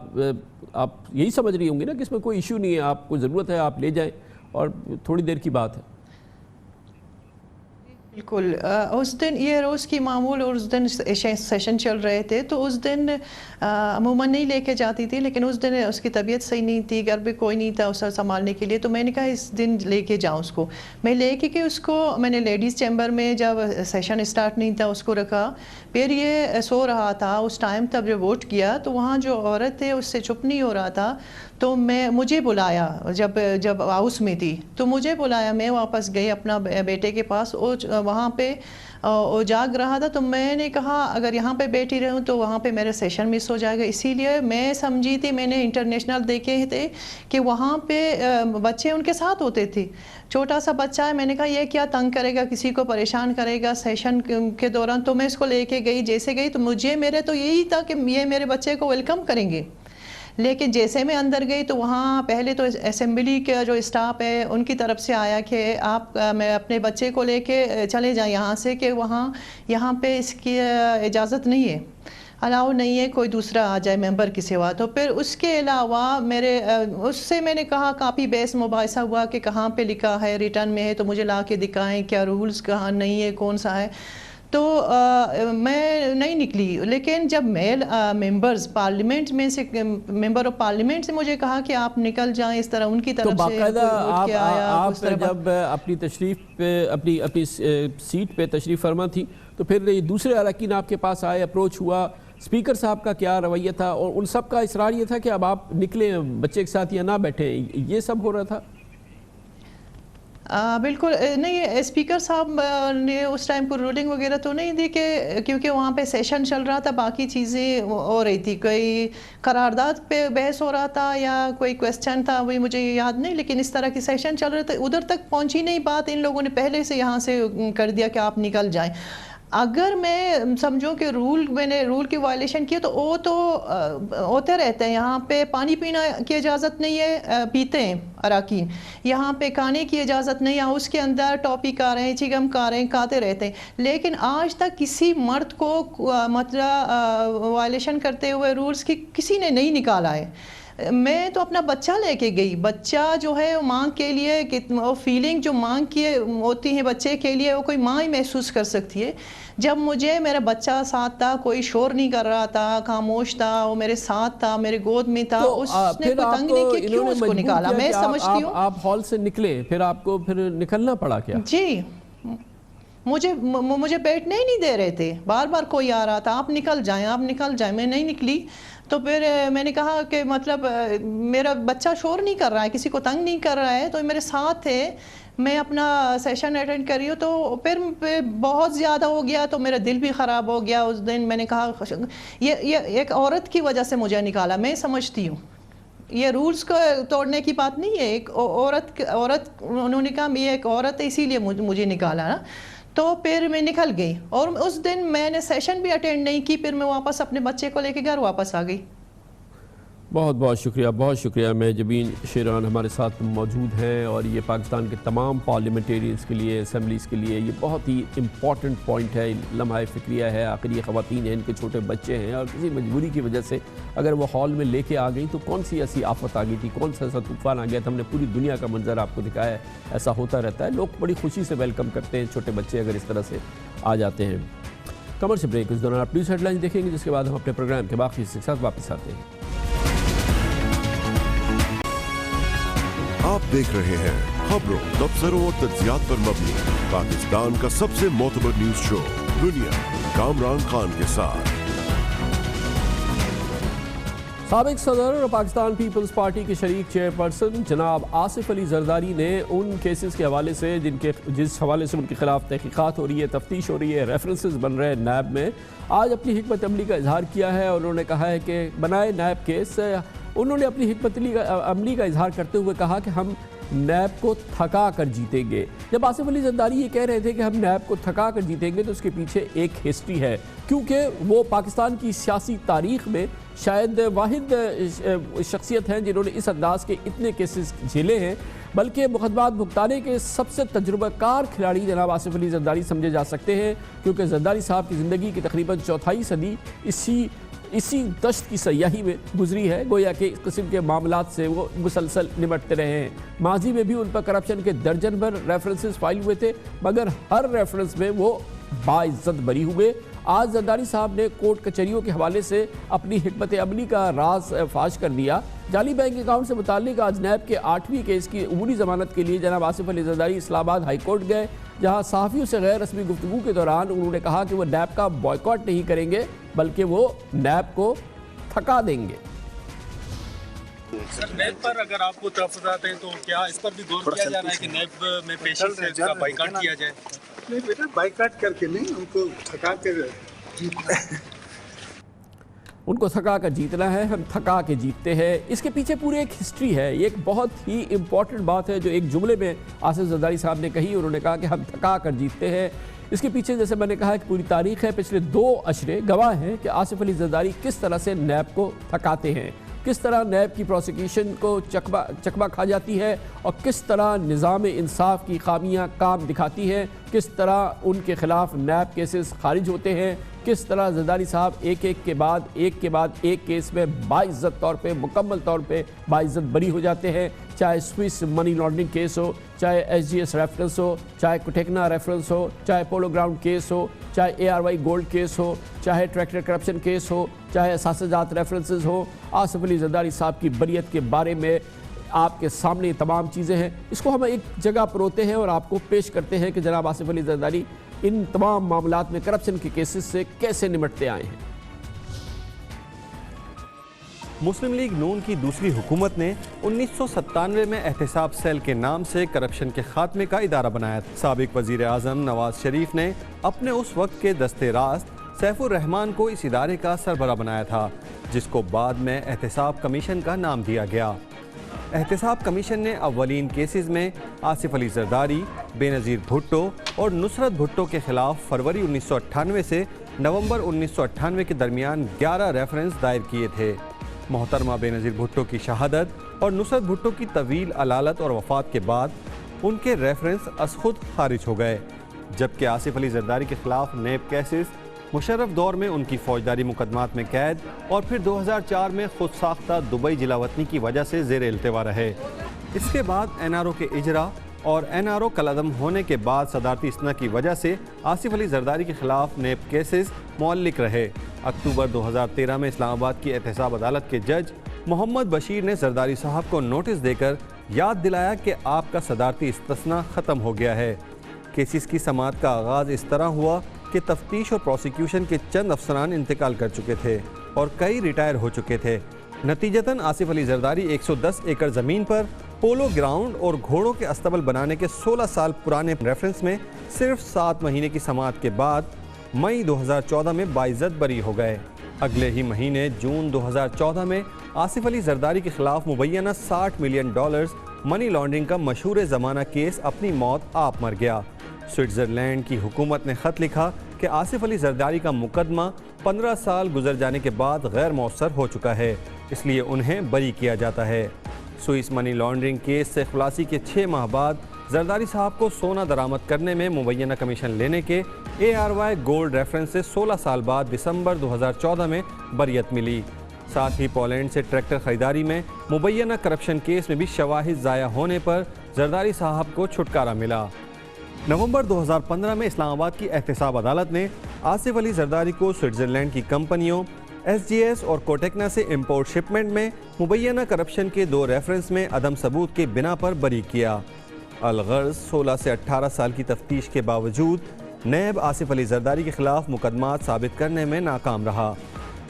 Speaker 6: آپ یہی سمجھ رہی ہوں گی نا کہ اس میں کوئی ایشو نہیں ہے، آپ کو ضرورت ہے آپ لے جائیں اور تھوڑی دیر کی بات ہے.
Speaker 12: بالکل. اس دن یہ روز کی معمول اور اس دن سیشن چل رہے تھے تو اس دن عموماً نہیں لے کے جاتی تھی، لیکن اس دن اس کی طبیعت صحیح نہیں تھی، گھر پہ کوئی نہیں تھا اسے سنبھالنے کے لیے، تو میں نے کہا اس دن لے کے جاؤں اس کو. میں لے کے اس کو میں نے لیڈیز چیمبر میں جب سیشن اسٹارٹ نہیں تھا اس کو رکھا. پھر یہ سو رہا تھا اس ٹائم، تب جب ووٹ کیا تو وہاں جو عورت تھے اس سے چپ نہیں ہو رہا تھا، تو مجھے بلایا جب ہاؤس میں تھی تو مجھے بلایا. میں واپس گئی اپنا بیٹے کے پاس، وہاں پہ وہ جاگ رہا تھا. تو میں نے کہا اگر یہاں پہ بیٹھی رہوں تو وہاں پہ میرا سیشن مس ہو جائے گا. اسی لیے میں سمجھی تھی، میں نے انٹرنیشنل دیکھے تھے کہ وہاں پہ بچے ان کے ساتھ ہوتے تھے. چھوٹا سا بچہ ہے، میں نے کہا یہ کیا تنگ کرے گا، کسی کو پریشان کرے گا سیشن کے دوران. تو میں اس کو لے کے گئی. جیسے گئی تو میرے تو یہی تھا کہ یہ میرے بچے کو ویلکم کریں گے. لیکن جیسے میں اندر گئی تو وہاں پہلے تو اسمبلی کا جو اسٹاف ہے ان کی طرف سے آیا کہ آپ میں اپنے بچے کو لے کے چلے جائیں یہاں سے، کہ یہاں پہ اس کی اجازت نہیں ہے، الاؤ نہیں ہے کوئی دوسرا آ جائے ممبر کی سوا. تو پھر اس کے علاوہ اس سے میں نے کہا کافی بحث مباحثہ ہوا کہ کہاں پہ لکھا ہے، ریٹرن میں ہے تو مجھے لا کے دکھائیں، کیا رولز کہاں نہیں ہے، کون سا ہے. تو میں نہیں نکلی. لیکن جب میل ممبرز پارلیمنٹ میں سے ممبر آف پارلیمنٹ سے مجھے کہا کہ آپ نکل جائیں، اس طرح ان کی طرف سے
Speaker 6: باقاعدہ آپ جب اپنی تشریف پہ اپنی سیٹ پہ تشریف فرما تھی تو پھر دوسرے اراکین آپ کے پاس آئے، اپروچ ہوا، اسپیکر صاحب کا کیا رویہ تھا اور ان سب کا اصرار یہ تھا کہ اب آپ نکلیں بچے کے ساتھ یا نہ بیٹھیں، یہ سب ہو رہا تھا؟
Speaker 12: بالکل نہیں. اسپیکر صاحب نے اس ٹائم کو رولنگ وغیرہ تو نہیں دی، کہ کیونکہ وہاں پہ سیشن چل رہا تھا، باقی چیزیں ہو رہی تھی، کوئی قرارداد پہ بحث ہو رہا تھا یا کوئی کویسچن تھا، وہی مجھے یاد نہیں. لیکن اس طرح کی سیشن چل رہا تھا، ادھر تک پہنچی نہیں بات. ان لوگوں نے پہلے سے یہاں سے کر دیا کہ آپ نکل جائیں. اگر میں سمجھوں کہ میں نے رول کی وائلیشن کی تو وہ تو ہوتے رہتے ہیں. یہاں پہ پانی پینا کی اجازت نہیں ہے، پیتے ہیں اراکین. یہاں پہ کھانے کی اجازت نہیں ہے، اس کے اندر ٹاپی کھا رہے ہیں، چگم کھا رہے ہیں، کھاتے رہتے ہیں. لیکن آج تک کسی مرد کو مطلب وائلیشن کرتے ہوئے رولز کی کسی نے نہیں نکالا ہے. میں تو اپنا بچہ لے کے گئی. بچہ جو ہے ماں کے لیے وہ فیلنگ جو ماں کی ہوتی ہے بچے کے لیے، وہ کوئی ماں ہی محسوس کر سکتی ہے. جب مجھے میرا بچہ ساتھ تھا، کوئی شور نہیں کر رہا تھا، خاموش تھا، وہ میرے ساتھ تھا، میرے گود میں تھا، اس نے کوئی تنگ نہیں کی، کیوں اس کو نکالا؟ میں سمجھتی ہوں
Speaker 6: آپ ہال سے نکلے، پھر آپ کو پھر نکلنا پڑا کیا؟
Speaker 12: جی مجھے بیٹھنے ہی نہیں دے رہے تھے، بار بار کوئی آ رہا تھا، آپ نکل جائیں، آپ نکل جائیں. میں نہیں نکلی. تو پھر میں نے کہا کہ مطلب میرا بچہ شور نہیں کر رہا ہے، کسی کو تنگ نہیں کر رہا ہے، تو میرے ساتھ تھے، میں اپنا سیشن اٹینڈ کر رہی ہوں. تو پھر بہت زیادہ ہو گیا تو میرا دل بھی خراب ہو گیا اس دن. میں نے کہا یہ ایک عورت کی وجہ سے مجھے نکالا، میں سمجھتی ہوں. یہ رولز کو توڑنے کی بات نہیں ہے. ایک عورت انہوں نے کہا میں ایک عورت ہے اسی لیے مجھے نکالا نا. تو پھر میں نکل گئی اور اس دن میں نے سیشن بھی اٹینڈ نہیں کی. پھر میں واپس اپنے بچے کو لے کے گھر واپس آ گئی.
Speaker 6: بہت بہت شکریہ، بہت شکریہ. مہجبین شیران ہمارے ساتھ موجود ہیں اور یہ پاکستان کے تمام پارلیمنٹیرینز کے لیے، اسمبلیز کے لیے یہ بہت ہی امپورٹنٹ پوائنٹ ہے، لمحہ فکریہ ہے. آخر یہ خواتین ہیں، ان کے چھوٹے بچے ہیں اور کسی مجبوری کی وجہ سے اگر وہ ہال میں لے کے آ گئی تو کون سی ایسی آفت آ گئی تھی، کون سا ایسا طوفان آ گیا تھا. ہم نے پوری دنیا کا منظر آپ کو دکھایا ہے. ایسا ہوتا رہتا ہے، لوگ بڑی خوشی سے ویلکم کرتے ہیں چھوٹے بچے اگر اس طرح سے آ جاتے ہیں. کمر سے بریک، اس دوران آپ نیوز ہیڈ لائنز دیکھیں گے، جس کے بعد ہم اپنے پروگرام کے باقی حصے کے ساتھ واپس آتے ہیں.
Speaker 5: آپ دیکھ رہے ہیں خبروں، تبصروں اور تجزیات پر مبنی پاکستان کا سب سے معتبر نیوز شو دنیا، کامران خان کے ساتھ.
Speaker 6: سابق صدر اور پاکستان پیپلز پارٹی کے شریک چیئرپرسن جناب آصف علی زرداری نے ان کیسز کے حوالے سے جس حوالے سے ان کے خلاف تحقیقات ہو رہی ہے، تفتیش ہو رہی ہے، ریفرنسز بن رہے ہیں نیب میں، آج اپنی حکمت عملی کا اظہار کیا ہے اور انہوں نے کہا ہے کہ بنائے نیب کیس. انہوں نے اپنی حکمت عملی کا اظہار کرتے ہوئے کہا کہ ہم نیب کو تھکا کر جیتیں گے. جب آصف علی زرداری یہ کہہ رہے تھے کہ ہم نیب کو تھکا کر جیتیں گے تو اس کے پیچھے ایک ہسٹری ہے، کیونکہ وہ پاکستان کی سیاسی تاریخ میں شاید واحد شخصیت ہیں جنہوں نے اس انداز کے اتنے کیسز جھیلے ہیں. بلکہ مقدمات بھگتانے کے سب سے تجربہ کار کھلاڑی جناب آصف علی زرداری سمجھے جا سکتے ہیں، کیونکہ زرداری صاحب کی زندگی کی تقریباً چوتھائی صدی اسی دشت کی سیاحی میں گزری ہے. گویا کہ اس قسم کے معاملات سے وہ مسلسل نمٹتے رہے ہیں. ماضی میں بھی ان پر کرپشن کے درجن بھر ریفرنسز فائل ہوئے تھے، مگر ہر ریفرنس میں وہ باعزت بری ہوئے. آج زرداری صاحب نے کورٹ کچہریوں کے حوالے سے اپنی حکمت عملی کا راز فاش کر دیا. جعلی بینک اکاؤنٹ سے متعلق آج نیب کے 8ویں کیس کی عبوری ضمانت کے لیے جناب آصف علی زرداری اسلام آباد ہائی کورٹ گئے، جہاں صحافیوں سے غیر رسمی گفتگو کے دوران انہوں نے کہا کہ وہ نیب کا بائیکاٹ نہیں کریں گے بلکہ وہ نیب کو تھکا دیں گے.
Speaker 13: سر، نیب پر اگر آپ کو تحفظات ہیں تو کیا اس پر بھی غور کیا جا رہا ہے کہ نیب میں پیشی سے اس کا بائیکاٹ کیا جائے؟
Speaker 14: نہیں بیٹا، بائیکاٹ کر کے نہیں، ان کو تھکا کے جیتنا ہے.
Speaker 6: ان کو تھکا کر جیتنا ہے، ہم تھکا کے جیتتے ہیں. اس کے پیچھے پوری ایک ہسٹری ہے. یہ ایک بہت ہی امپورٹنٹ بات ہے جو ایک جملے میں آصف زرداری صاحب نے کہی. انہوں نے کہا کہ ہم تھکا کر جیتتے ہیں. اس کے پیچھے جیسے میں نے کہا کہ پوری تاریخ ہے. پچھلے 2 اشرے گواہ ہیں کہ آصف علی زرداری کس طرح سے نیب کو تھکاتے ہیں، کس طرح نیب کی پروسیکیوشن کو چکمہ کھا جاتی ہے اور کس طرح نظام انصاف کی خامیاں کام دکھاتی ہیں، کس طرح ان کے خلاف نیب کیسز خارج ہوتے ہیں، کس طرح زرداری صاحب ایک کے بعد ایک کیس میں باعزت طور پہ، مکمل طور پہ باعزت بری ہو جاتے ہیں. چاہے سوئس منی لانڈرنگ کیس ہو، چاہے SGS ریفرنس ہو، چاہے کوٹیکنا ریفرنس ہو، چاہے پولو گراؤنڈ کیس ہو، چاہے ARY گولڈ کیس ہو، چاہے ٹریکٹر کرپشن کیس ہو، چاہے اثاثہ جات ریفرنسز ہو. آصف علی زرداری صاحب کی بریت کے بارے میں آپ کے سامنے تمام چیزیں ہیں. اس کو ہم ایک جگہ پروتے ہیں اور آپ کو پیش کرتے ہیں کہ جناب آصف علی زرداری ان تمام معاملات میں کرپشن کے کیسز سے کیسے نمٹتے آئے ہیں.
Speaker 15: مسلم لیگ نون کی دوسری حکومت نے 1997 میں احتساب سیل کے نام سے کرپشن کے خاتمے کا ادارہ بنایا. سابق وزیر اعظم نواز شریف نے اپنے اس وقت کے دست راست سیف الرحمان کو اس ادارے کا سربراہ بنایا تھا، جس کو بعد میں احتساب کمیشن کا نام دیا گیا. احتساب کمیشن نے اولین کیسز میں آصف علی زرداری، بے نظیر بھٹو اور نصرت بھٹو کے خلاف فروری 1998 سے نومبر 1998 کے درمیان 11 ریفرنس دائر کیے تھے. محترمہ بے نظیر بھٹو کی شہادت اور نصرت بھٹو کی طویل علالت اور وفات کے بعد ان کے ریفرنس از خود خارج ہو گئے، جبکہ آصف علی زرداری کے خلاف نیب کیسز مشرف دور میں ان کی فوجداری مقدمات میں قید اور پھر 2004 میں خود ساختہ دبئی جلاوطنی کی وجہ سے زیر التوا رہے. اس کے بعد NRO کے اجرا اور NRO کالعدم ہونے کے بعد صدارتی استثناء کی وجہ سے آصف علی زرداری کے خلاف نیب کیسز معلق رہے. اکتوبر 2013 میں اسلام آباد کی احتساب عدالت کے جج محمد بشیر نے زرداری صاحب کو نوٹس دے کر یاد دلایا کہ آپ کا صدارتی استثناء ختم ہو گیا ہے. کیسز کی سماعت کا آغاز اس طرح ہوا کہ تفتیش اور پروسیکیوشن کے چند افسران انتقال کر چکے تھے اور کئی ریٹائر ہو چکے تھے. نتیجتاً آصف علی زرداری 110 ایکڑ زمین پر پولو گراؤنڈ اور گھوڑوں کے استبل بنانے کے 16 سال پرانے ریفرنس میں صرف 7 مہینے کی سماعت کے بعد مئی 2014 میں باعزت بری ہو گئے. اگلے ہی مہینے جون 2014 میں آصف علی زرداری کے خلاف مبینہ $60 ملین منی لانڈرنگ کا مشہور زمانہ کیس اپنی موت آپ مر گیا۔ سوئٹزرلینڈ کی حکومت نے خط لکھا کہ آصف علی زرداری کا مقدمہ 15 سال گزر جانے کے بعد غیر مؤثر ہو چکا ہے، اس لیے انہیں بری کیا جاتا ہے۔ سوئس منی لانڈرنگ کیس سے خلاصی کے 6 ماہ بعد زرداری صاحب کو سونا درآمد کرنے میں مبینہ کمیشن لینے کے ARY گولڈ ریفرنس سے 16 سال بعد دسمبر 2014 میں بریت ملی۔ ساتھ ہی پولینڈ سے ٹریکٹر خریداری میں مبینہ کرپشن کیس میں بھی شواہد ضائع ہونے پر زرداری صاحب کو چھٹکارا ملا۔ نومبر 2015 میں اسلام آباد کی احتساب عدالت نے آصف علی زرداری کو سوئٹزرلینڈ کی کمپنیوں SGS اور کوٹیکنا سے امپورٹ شپمنٹ میں مبینہ کرپشن کے 2 ریفرنس میں عدم ثبوت کے بنا پر بری کیا۔ الغرض 16 سے 18 سال کی تفتیش کے باوجود نیب آصف علی زرداری کے خلاف مقدمات ثابت کرنے میں ناکام رہا۔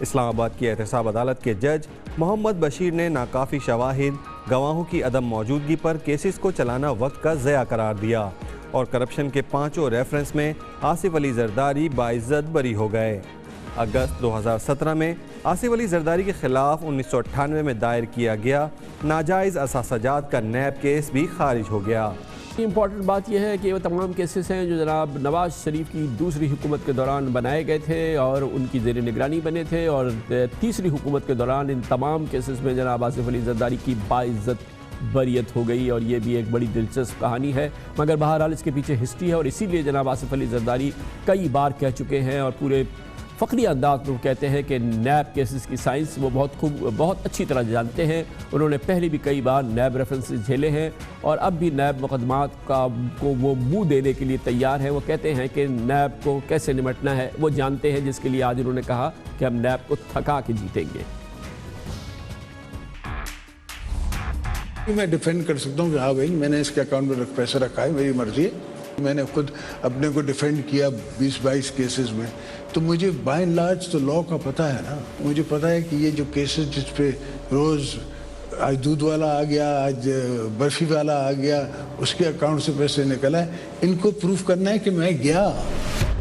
Speaker 15: اسلام آباد کی احتساب عدالت کے جج محمد بشیر نے ناکافی شواہد، گواہوں کی عدم موجودگی پر کیسز کو چلانا وقت کا ضیاع قرار دیا اور کرپشن کے 5 ریفرنس میں آصف علی زرداری باعزت بری ہو گئے۔ اگست 2017 میں آصف علی زرداری کے خلاف 1998 میں دائر کیا گیا ناجائز اثاثہ جات کا نیب کیس بھی خارج ہو گیا۔
Speaker 6: امپورٹنٹ بات یہ ہے کہ وہ تمام کیسز ہیں جو جناب نواز شریف کی دوسری حکومت کے دوران بنائے گئے تھے اور ان کی زیر نگرانی بنے تھے، اور تیسری حکومت کے دوران ان تمام کیسز میں جناب آصف علی زرداری کی باعزت بریت ہو گئی، اور یہ بھی ایک بڑی دلچسپ کہانی ہے، مگر بہرحال اس کے پیچھے ہسٹری ہے، اور اسی لیے جناب آصف علی زرداری کئی بار کہہ چکے ہیں اور پورے فخری انداز میں وہ کہتے ہیں کہ نیب کیسز کی سائنس وہ بہت اچھی طرح جانتے ہیں۔ انہوں نے پہلے بھی کئی بار نیب ریفرنسز جھیلے ہیں اور اب بھی نیب مقدمات کو وہ منہ دینے کے لیے تیار ہیں۔ وہ کہتے ہیں کہ نیب کو کیسے نمٹنا ہے وہ جانتے ہیں، جس کے لیے آج انہوں نے کہا کہ ہم نیب کو تھکا کے جیتیں گے۔
Speaker 14: میں ڈیفینڈ کر سکتا ہوں کہ ہاں بھائی میں نے اس کے اکاؤنٹ میں پیسہ رکھا ہے، میری مرضی ہے۔ میں نے خود اپنے کو ڈیفینڈ کیا 20-22 کیسز میں، تو مجھے بائی اینڈ لارج تو لا کا پتہ ہے نا۔ مجھے پتہ ہے کہ یہ جو کیسز جس پہ روز آج دودھ والا آ گیا، آج برفی والا آ گیا، اس کے اکاؤنٹ سے پیسے نکلا ہے، ان کو پروف کرنا ہے کہ میں گیا،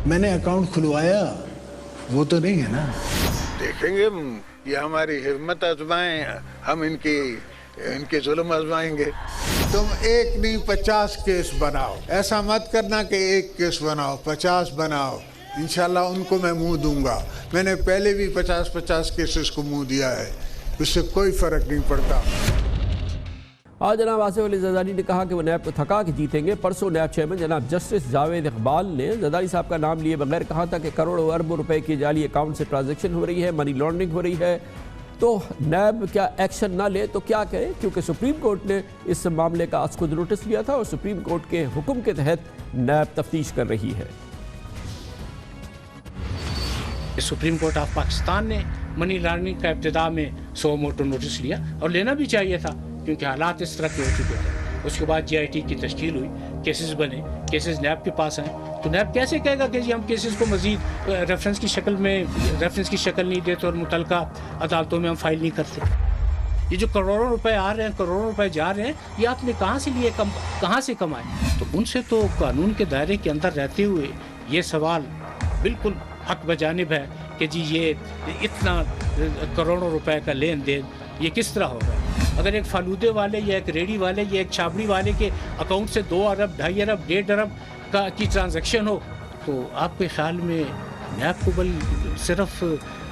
Speaker 14: میں نے اکاؤنٹ کھلوایا، وہ تو نہیں ہے نا۔ دیکھیں گے یہ ہماری ہمت آزمائیں، ہم ان کے ظلم آزمائیں گے۔ تم ایک نہیں 50 کیس بناؤ، ایسا مت کرنا کہ ایک کیس بناؤ، 50 بناؤ، انشاءاللہ ان کو میں منہ دوں گا۔ میں نے پہلے بھی 50 کیسز کو منہ دیا ہے، اس سے کوئی فرق نہیں پڑتا۔
Speaker 6: آج جناب آصف علی زرداری نے کہا کہ وہ نیب کو تھکا کے جیتیں گے۔ پرسوں نیب چیئرمین جناب جسٹس جاوید اقبال نے زرداری صاحب کا نام لیے بغیر کہا تھا کہ کروڑوں اربوں روپے کی جعلی اکاؤنٹ سے ٹرانزیکشن ہو رہی ہے، منی لانڈرنگ ہو رہی ہے، تو نیب کیا ایکشن نہ لے تو کیا کرے، کیونکہ سپریم کورٹ نے اس معاملے کا از خود نوٹس لیا تھا اور سپریم کورٹ کے حکم کے تحت نیب تفتیش کر رہی ہے۔
Speaker 16: سپریم کورٹ آف پاکستان نے منی لانڈرنگ کا ابتدا میں سو موٹو نوٹس لیا، اور لینا بھی چاہیے تھا کیونکہ حالات اس طرح کے ہو چکے تھے۔ اس کے بعد GIT کی تشکیل ہوئی، کیسز بنے، کیسز نیب کے پاس آئیں، تو نیب کیسے کہے گا کہ جی ہم کیسز کو مزید ریفرنس کی شکل نہیں دیتے اور متعلقہ عدالتوں میں ہم فائل نہیں کرتے۔ یہ جو کروڑوں روپے آ رہے ہیں، کروڑوں روپے جا رہے ہیں، یہ آپ نے کہاں سے لیے، کہاں سے کمائے؟ تو ان سے تو قانون کے دائرے کے اندر رہتے ہوئے یہ سوال بالکل حق بجانب ہے کہ جی یہ اتنا کروڑوں روپے کا لین دین یہ کس طرح ہوگا؟ اگر ایک فالودے والے یا ایک ریڑھی والے یا ایک چھابڑی والے کے اکاؤنٹ سے 2 ارب 2.5 ارب 1.5 ارب کی ٹرانزیکشن ہو، تو آپ کے خیال میں نیب کو بل صرف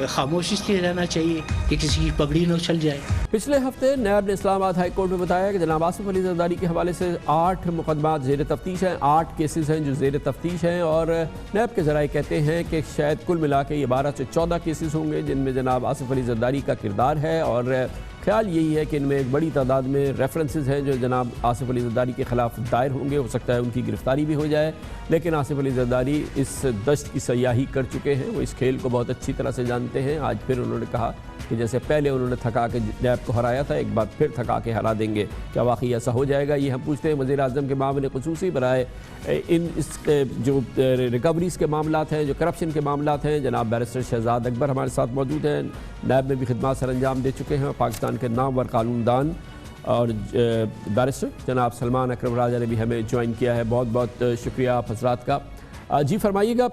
Speaker 16: خاموش اس لیے رہنا چاہیے کہ کسی کی پگڑی نہ اچھل جائے؟
Speaker 6: پچھلے ہفتے نیب نے اسلام آباد ہائی کورٹ میں بتایا کہ جناب آصف علی زرداری کے حوالے سے 8 مقدمات زیر تفتیش ہیں، 8 کیسز ہیں جو زیر تفتیش ہیں، اور نیب کے ذرائع کہتے ہیں کہ شاید کل ملا کے یہ 12 سے 14 کیسز ہوں گے جن میں جناب آصف علی زرداری کا کردار ہے، اور خیال یہی ہے کہ ان میں ایک بڑی تعداد میں ریفرنسز ہیں جو جناب آصف علی زرداری کے خلاف دائر ہوں گے۔ ہو سکتا ہے ان کی گرفتاری بھی ہو جائے، لیکن آصف علی زرداری اس دشت کی سیاحی کر چکے ہیں، وہ اس کھیل کو بہت اچھی طرح سے جانتے ہیں۔ آج پھر انہوں نے کہا کہ جیسے پہلے انہوں نے تھکا کے نیب کو ہرایا تھا، ایک بار پھر تھکا کے ہرا دیں گے۔ کیا واقعی ایسا ہو جائے گا؟ یہ ہم پوچھتے ہیں وزیر اعظم کے معاون خصوصی برائے اس جو ریکوریز کے معاملات ہیں، جو کرپشن کے معاملات ہیں، جناب بیرسٹر شہزاد اکبر ہمارے ساتھ موجود ہیں، نیب میں بھی خدمات سر انجام دے چکے ہیں، پاکستان کے نامور قانون دان اور بیرسٹر جناب سلمان اکرم راجہ نے بھی ہمیں جوائن کیا ہے۔ بہت بہت شکریہ آپ حضرات کا۔ جی فرمائیے گا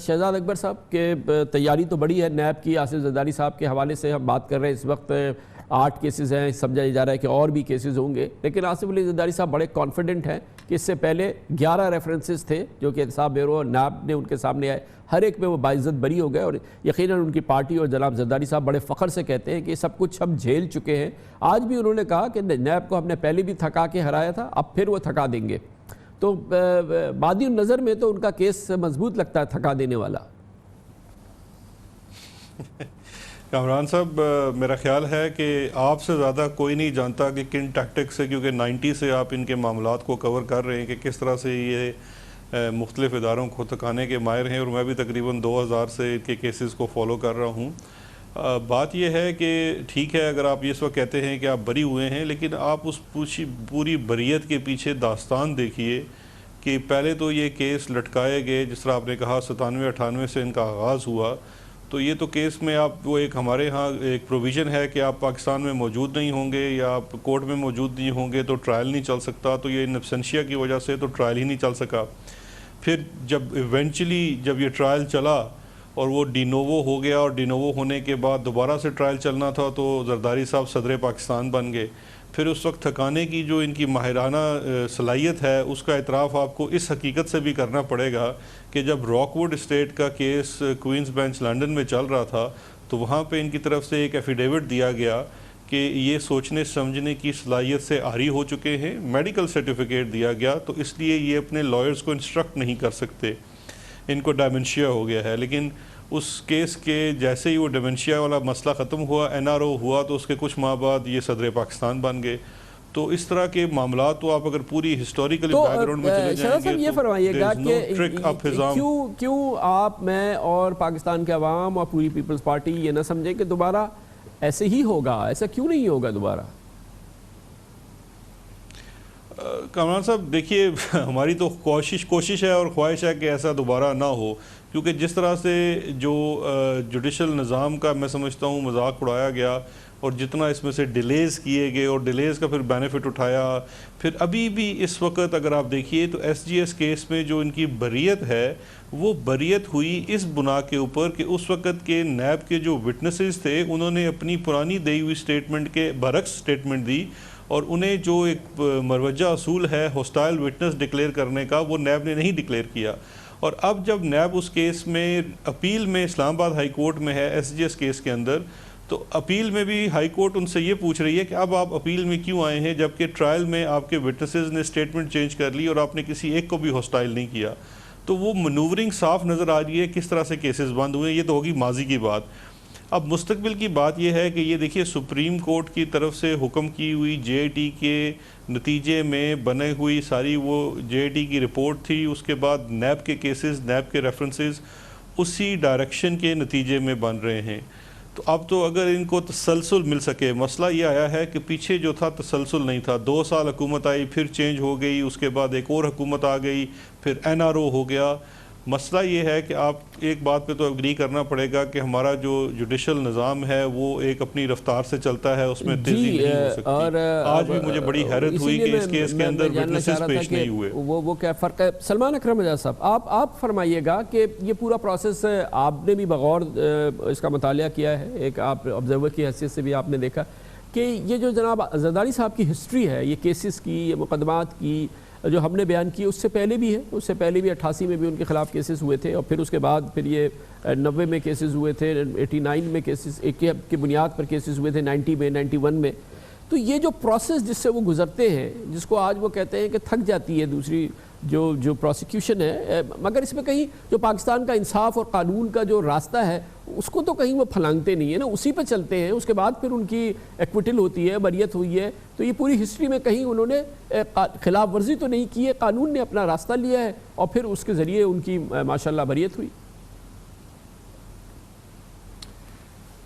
Speaker 6: شہزاد اکبر صاحب کہ تیاری تو بڑی ہے نیب کی. آصف زرداری صاحب کے حوالے سے ہم بات کر رہے ہیں, اس وقت 8 کیسز ہیں, سمجھا جا رہا ہے کہ اور بھی کیسز ہوں گے, لیکن آصف علی زرداری صاحب بڑے کانفیڈنٹ ہیں کہ اس سے پہلے 11 ریفرنسز تھے جو کہ احتساب بیورو اور نیب نے ان کے سامنے آئے, ہر ایک میں وہ باعزت بری ہو گئے, اور یقیناً ان کی پارٹی اور جناب زرداری صاحب بڑے فخر سے کہتے ہیں کہ سب کچھ ہم جھیل چکے ہیں. آج بھی انہوں نے کہا کہ نیب کو ہم نے پہلے بھی تھکا کے ہرایا تھا, اب پھر وہ تھکا دیں گے. تو بادی النظر میں تو ان کا کیس مضبوط لگتا ہے, تھکا دینے والا.
Speaker 17: کامران صاحب, میرا خیال ہے کہ آپ سے زیادہ کوئی نہیں جانتا کہ کن ٹیکٹک سے, کیونکہ 90 سے آپ ان کے معاملات کو کور کر رہے ہیں کہ کس طرح سے یہ مختلف اداروں کو تھکانے کے ماہر ہیں, اور میں بھی تقریباً 2000 سے ان کے کیسز کو فالو کر رہا ہوں. بات یہ ہے کہ ٹھیک ہے اگر آپ اس وقت کہتے ہیں کہ آپ بری ہوئے ہیں, لیکن آپ اس پوری بریت کے پیچھے داستان دیکھیے کہ پہلے تو یہ کیس لٹکائے گئے, جس طرح آپ نے کہا 97-98 سے ان کا آغاز ہوا. تو یہ تو کیس میں آپ وہ ایک ہمارے ہاں ایک پروویژن ہے کہ آپ پاکستان میں موجود نہیں ہوں گے یا آپ کورٹ میں موجود نہیں ہوں گے تو ٹرائل نہیں چل سکتا. تو یہ نبسنشیا کی وجہ سے تو ٹرائل ہی نہیں چل سکا. پھر جب ایونچولی جب یہ ٹرائل چلا اور وہ ڈی نوو ہو گیا, اور ڈی نوو ہونے کے بعد دوبارہ سے ٹرائل چلنا تھا, تو زرداری صاحب صدر پاکستان بن گئے. پھر اس وقت تھکانے کی جو ان کی ماہرانہ صلاحیت ہے اس کا اعتراف آپ کو اس حقیقت سے بھی کرنا پڑے گا کہ جب راک ووڈ اسٹیٹ کا کیس کوئنز بینچ لنڈن میں چل رہا تھا تو وہاں پہ ان کی طرف سے ایک ایفیڈیوٹ دیا گیا کہ یہ سوچنے سمجھنے کی صلاحیت سے عاری ہو چکے ہیں, میڈیکل سرٹیفکیٹ دیا گیا, تو اس لیے یہ اپنے لائرز کو انسٹرکٹ نہیں کر سکتے, ان کو ڈائمنشیا ہو گیا ہے. لیکن اس کیس کے جیسے ہی وہ ڈیمنشیا والا مسئلہ ختم ہوا, NRO ہوا, تو اس کے کچھ ماہ بعد یہ صدر پاکستان بن گئے. تو اس طرح کے معاملات تو آپ اگر پوری ہسٹوریکلی بیک گراؤنڈ میں چلے جائیں گے
Speaker 6: یہ فرمائیے گا کہ کیوں آپ, میں اور پاکستان کے عوام اور پوری پیپلز پارٹی یہ نہ سمجھیں کہ دوبارہ ایسے ہی ہوگا, ایسا کیوں نہیں ہوگا دوبارہ؟
Speaker 17: کامران صاحب دیکھیے, ہماری تو کوشش ہے اور خواہش ہے کہ ایسا دوبارہ نہ ہو, کیونکہ جس طرح سے جو جوڈیشل نظام کا میں سمجھتا ہوں مذاق اڑایا گیا, اور جتنا اس میں سے ڈیلیز کیے گئے اور ڈیلیز کا پھر بینیفٹ اٹھایا, پھر ابھی بھی اس وقت اگر آپ دیکھیے تو SGS کیس میں جو ان کی بریت ہے وہ بریت ہوئی اس بنا کے اوپر کہ اس وقت کے نیب کے جو وٹنسز تھے انہوں نے اپنی پرانی دی ہوئی سٹیٹمنٹ کے برعکس سٹیٹمنٹ دی, اور انہیں جو ایک مروجہ اصول ہے ہوسٹائل وٹنس ڈکلیئر کرنے کا وہ نیب نے نہیں ڈکلیئر کیا. اور اب جب نیب اس کیس میں اپیل میں اسلام آباد ہائی کورٹ میں ہے SGS کیس کے اندر, تو اپیل میں بھی ہائی کورٹ ان سے یہ پوچھ رہی ہے کہ اب آپ اپیل میں کیوں آئے ہیں جبکہ ٹرائل میں آپ کے وٹنسز نے سٹیٹمنٹ چینج کر لی اور آپ نے کسی ایک کو بھی ہوسٹائل نہیں کیا. تو وہ منورنگ صاف نظر آ رہی ہے کس طرح سے کیسز بند ہوئے. یہ تو ہوگی ماضی کی بات. اب مستقبل کی بات یہ ہے کہ یہ دیکھیے سپریم کورٹ کی طرف سے حکم کی ہوئی JIT کے نتیجے میں بنے ہوئی ساری وہ JIT کی رپورٹ تھی, اس کے بعد نیب کے کیسز, نیب کے ریفرنسز اسی ڈائریکشن کے نتیجے میں بن رہے ہیں. تو اب تو اگر ان کو تسلسل مل سکے, مسئلہ یہ آیا ہے کہ پیچھے جو تھا تسلسل نہیں تھا, 2 سال حکومت آئی, پھر چینج ہو گئی, اس کے بعد ایک اور حکومت آ گئی, پھر NRO ہو گیا. مسئلہ یہ ہے کہ آپ ایک بات پہ تو اگری کرنا پڑے گا کہ ہمارا جو جوڈیشل نظام ہے وہ ایک اپنی رفتار سے چلتا ہے, اس میں تیزی نہیں ہو سکتی. اور آج بھی مجھے بڑی حیرت ہوئی کہ اس کیس کے اندر وٹنسز پیش نہیں ہوئے.
Speaker 6: وہ کیا فرق ہے؟ سلمان اکرم اعجاز صاحب, آپ فرمائیے گا کہ یہ پورا پروسیس آپ نے بھی بغور اس کا مطالعہ کیا ہے, ایک آپ آبزرور کی حیثیت سے بھی آپ نے دیکھا کہ یہ جو جناب زرداری صاحب کی ہسٹری ہے, یہ کیسز کی, یہ مقدمات کی جو ہم نے بیان کی, اس سے پہلے بھی ہے, اس سے پہلے بھی 88 میں بھی ان کے خلاف کیسز ہوئے تھے, اور پھر اس کے بعد پھر یہ 90 میں کیسز ہوئے تھے, 89 میں کیسز ایک کی بنیاد پر کیسز ہوئے تھے, 90 میں, 91 میں. تو یہ جو پروسیس جس سے وہ گزرتے ہیں, جس کو آج وہ کہتے ہیں کہ تھک جاتی ہے دوسری جو پروسیکیوشن ہے, مگر اس میں کہیں جو پاکستان کا انصاف اور قانون کا جو راستہ ہے اس کو تو کہیں وہ پھلانگتے نہیں ہیں نا, اسی پہ چلتے ہیں. اس کے بعد پھر ان کی ایکویٹل ہوتی ہے, بریت ہوئی ہے. تو یہ پوری ہسٹری میں کہیں انہوں نے خلاف ورزی تو نہیں کی ہے, قانون نے اپنا راستہ لیا ہے اور پھر اس کے ذریعے ان کی ماشاءاللہ بریت ہوئی.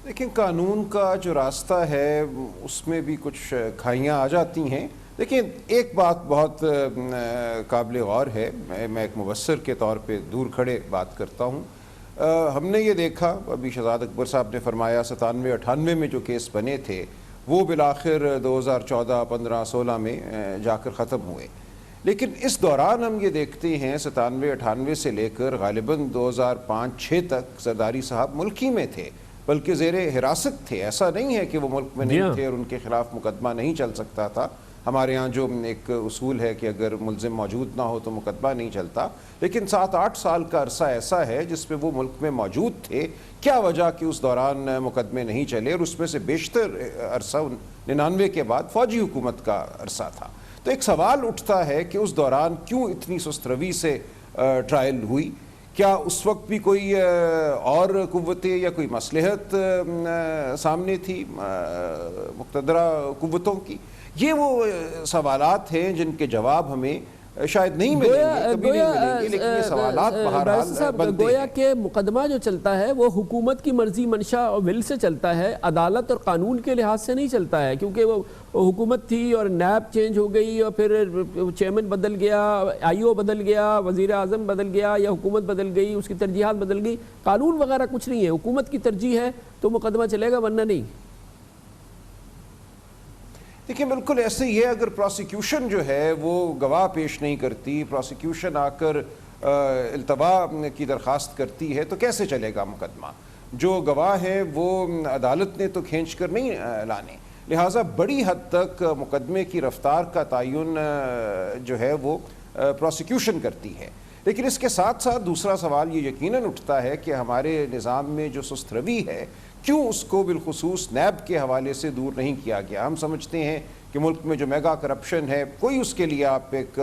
Speaker 18: دیکھیں, قانون کا جو راستہ ہے اس میں بھی کچھ کھائیاں آ جاتی ہیں. دیکھیں, ایک بات بہت قابل غور ہے, میں ایک مبصر کے طور پہ دور کھڑے بات کرتا ہوں. ہم نے یہ دیکھا, ابھی شہزاد اکبر صاحب نے فرمایا 97-98 میں جو کیس بنے تھے وہ بالآخر 2014, 15, 16 میں جا کر ختم ہوئے. لیکن اس دوران ہم یہ دیکھتے ہیں 97-98 سے لے کر غالباً 2005-06 تک زرداری صاحب ملک ہی میں تھے، بلکہ زیر حراست تھے. ایسا نہیں ہے کہ وہ ملک میں نہیں تھے اور ان کے خلاف مقدمہ نہیں چل سکتا تھا. ہمارے ہاں جو ایک اصول ہے کہ اگر ملزم موجود نہ ہو تو مقدمہ نہیں چلتا، لیکن 7-8 سال کا عرصہ ایسا ہے جس میں وہ ملک میں موجود تھے. کیا وجہ کہ اس دوران مقدمے نہیں چلے؟ اور اس میں سے بیشتر عرصہ 99 کے بعد فوجی حکومت کا عرصہ تھا. تو ایک سوال اٹھتا ہے کہ اس دوران کیوں اتنی سست روی سے ٹرائل ہوئی؟ کیا اس وقت بھی کوئی اور قوتیں یا کوئی مصلحت سامنے تھی مقتدرہ قوتوں کی؟ یہ وہ سوالات ہیں جن کے جواب ہمیں شاید نہیں ملیں گے، کبھی نہیں ملیں گے، لیکن یہ سوالات بہرحال بنتے
Speaker 6: گویا
Speaker 18: ہیں.
Speaker 6: کہ مقدمہ جو چلتا ہے وہ حکومت کی مرضی منشا اور ول سے چلتا ہے، عدالت اور قانون کے لحاظ سے نہیں چلتا ہے، کیونکہ وہ حکومت تھی اور نیب چینج ہو گئی اور پھر چیئرمین بدل گیا، آئی او بدل گیا، وزیر اعظم بدل گیا یا حکومت بدل گئی، اس کی ترجیحات بدل گئی. قانون وغیرہ کچھ نہیں ہے، حکومت کی ترجیح ہے تو مقدمہ چلے گا، ورنہ نہیں.
Speaker 18: دیکھیں بالکل ایسے ہی ہے. اگر پروسیکیوشن جو ہے وہ گواہ پیش نہیں کرتی، پروسیکیوشن آ کر التوا کی درخواست کرتی ہے، تو کیسے چلے گا مقدمہ؟ جو گواہ ہے وہ عدالت نے تو کھینچ کر نہیں لانے. لہٰذا بڑی حد تک مقدمے کی رفتار کا تعین جو ہے وہ پروسیکیوشن کرتی ہے. لیکن اس کے ساتھ ساتھ دوسرا سوال یہ یقیناً اٹھتا ہے کہ ہمارے نظام میں جو سست روی ہے، کیوں اس کو بالخصوص نیب کے حوالے سے دور نہیں کیا گیا؟ ہم سمجھتے ہیں کہ ملک میں جو میگا کرپشن ہے، کوئی اس کے لیے آپ ایک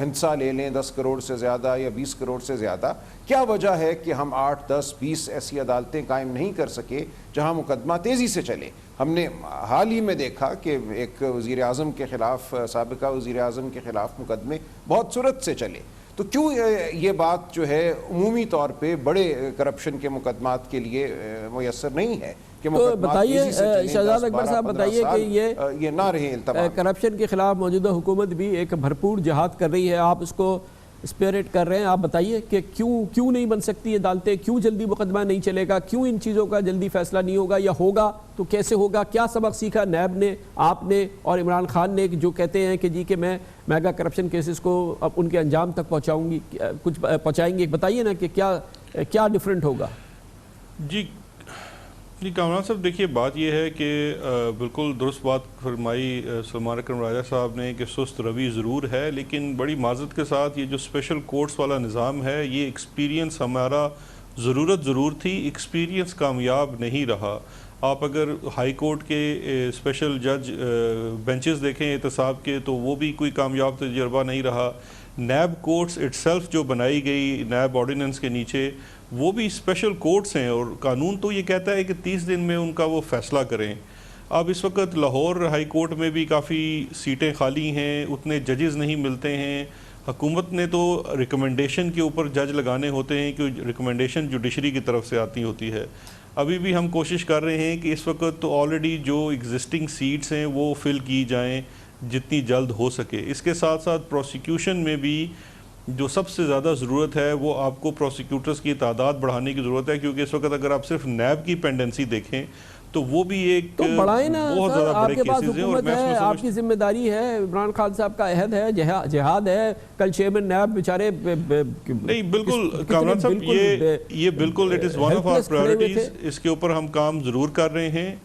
Speaker 18: ہندسہ لے لیں 10 کروڑ سے زیادہ یا 20 کروڑ سے زیادہ. کیا وجہ ہے کہ ہم 8, 10, 20 ایسی عدالتیں قائم نہیں کر سکے جہاں مقدمہ تیزی سے چلے؟ ہم نے حال ہی میں دیکھا کہ ایک وزیر اعظم کے خلاف، سابقہ وزیر اعظم کے خلاف مقدمے بہت سرعت سے چلے. تو کیوں یہ بات جو ہے عمومی طور پہ بڑے کرپشن کے مقدمات کے لیے میسر نہیں ہے کہ
Speaker 6: بتائیے شہزاد اکبر صاحب، بتائیے کہ
Speaker 18: یہ نہ رہے التوا.
Speaker 6: کرپشن کے خلاف موجودہ حکومت بھی ایک بھرپور جہاد کر رہی ہے، آپ اس کو اسپیرٹ کر رہے ہیں. آپ بتائیے کہ کیوں نہیں بن سکتی عدالتیں، کیوں جلدی مقدمہ نہیں چلے گا، کیوں ان چیزوں کا جلدی فیصلہ نہیں ہوگا، یا ہوگا تو کیسے ہوگا؟ کیا سبق سیکھا نیب نے، آپ نے اور عمران خان نے، جو کہتے ہیں کہ جی کہ میں میگا کرپشن کیسز کو اب ان کے انجام تک پہنچاؤں گی، کچھ پہنچائیں گے؟ بتائیے نا کہ کیا ڈیفرنٹ ہوگا.
Speaker 17: جی کامران صاحب، دیکھیے بات یہ ہے کہ بالکل درست بات فرمائی سلمان اکرم راجہ صاحب نے کہ سست روی ضرور ہے، لیکن بڑی معذرت کے ساتھ یہ جو اسپیشل کورٹس والا نظام ہے، یہ ایکسپیرینس ہمارا ضرورت ضرور تھی، ایکسپیرینس کامیاب نہیں رہا. آپ اگر ہائی کورٹ کے اسپیشل جج بینچز دیکھیں احتساب کے، تو وہ بھی کوئی کامیاب تجربہ نہیں رہا. نیب کورٹس اٹ سیلف جو بنائی گئی نیب آرڈیننس کے نیچے، وہ بھی اسپیشل کورٹس ہیں اور قانون تو یہ کہتا ہے کہ 30 دن میں ان کا وہ فیصلہ کریں. اب اس وقت لاہور ہائی کورٹ میں بھی کافی سیٹیں خالی ہیں، اتنے ججز نہیں ملتے ہیں. حکومت نے تو ریکمنڈیشن کے اوپر جج لگانے ہوتے ہیں کہ ریکمنڈیشن جوڈیشری کی طرف سے آتی ہوتی ہے. ابھی بھی ہم کوشش کر رہے ہیں کہ اس وقت تو آلریڈی جو ایگزسٹنگ سیٹس ہیں وہ فل کی جائیں جتنی جلد ہو سکے. اس کے ساتھ ساتھ پروسیکیوشن میں بھی جو سب سے زیادہ ضرورت ہے وہ آپ کو پروسیکیوٹرز کی تعداد بڑھانے کی ضرورت ہے، کیونکہ اس وقت اگر آپ صرف نیب کی پینڈنسی دیکھیں تو وہ بھی ایک بہت زیادہ بڑے کیسز ہیں. اور میں
Speaker 6: آپ کی ذمہ داری ہے، عمران خان صاحب کا عہد ہے، جہاد ہے. کل چیئرمین نیب بیچارے
Speaker 17: نہیں، بالکل کامران صاحب، یہ بالکل it is one of our priorities. اس کے اوپر ہم کام ضرور کر رہے ہیں،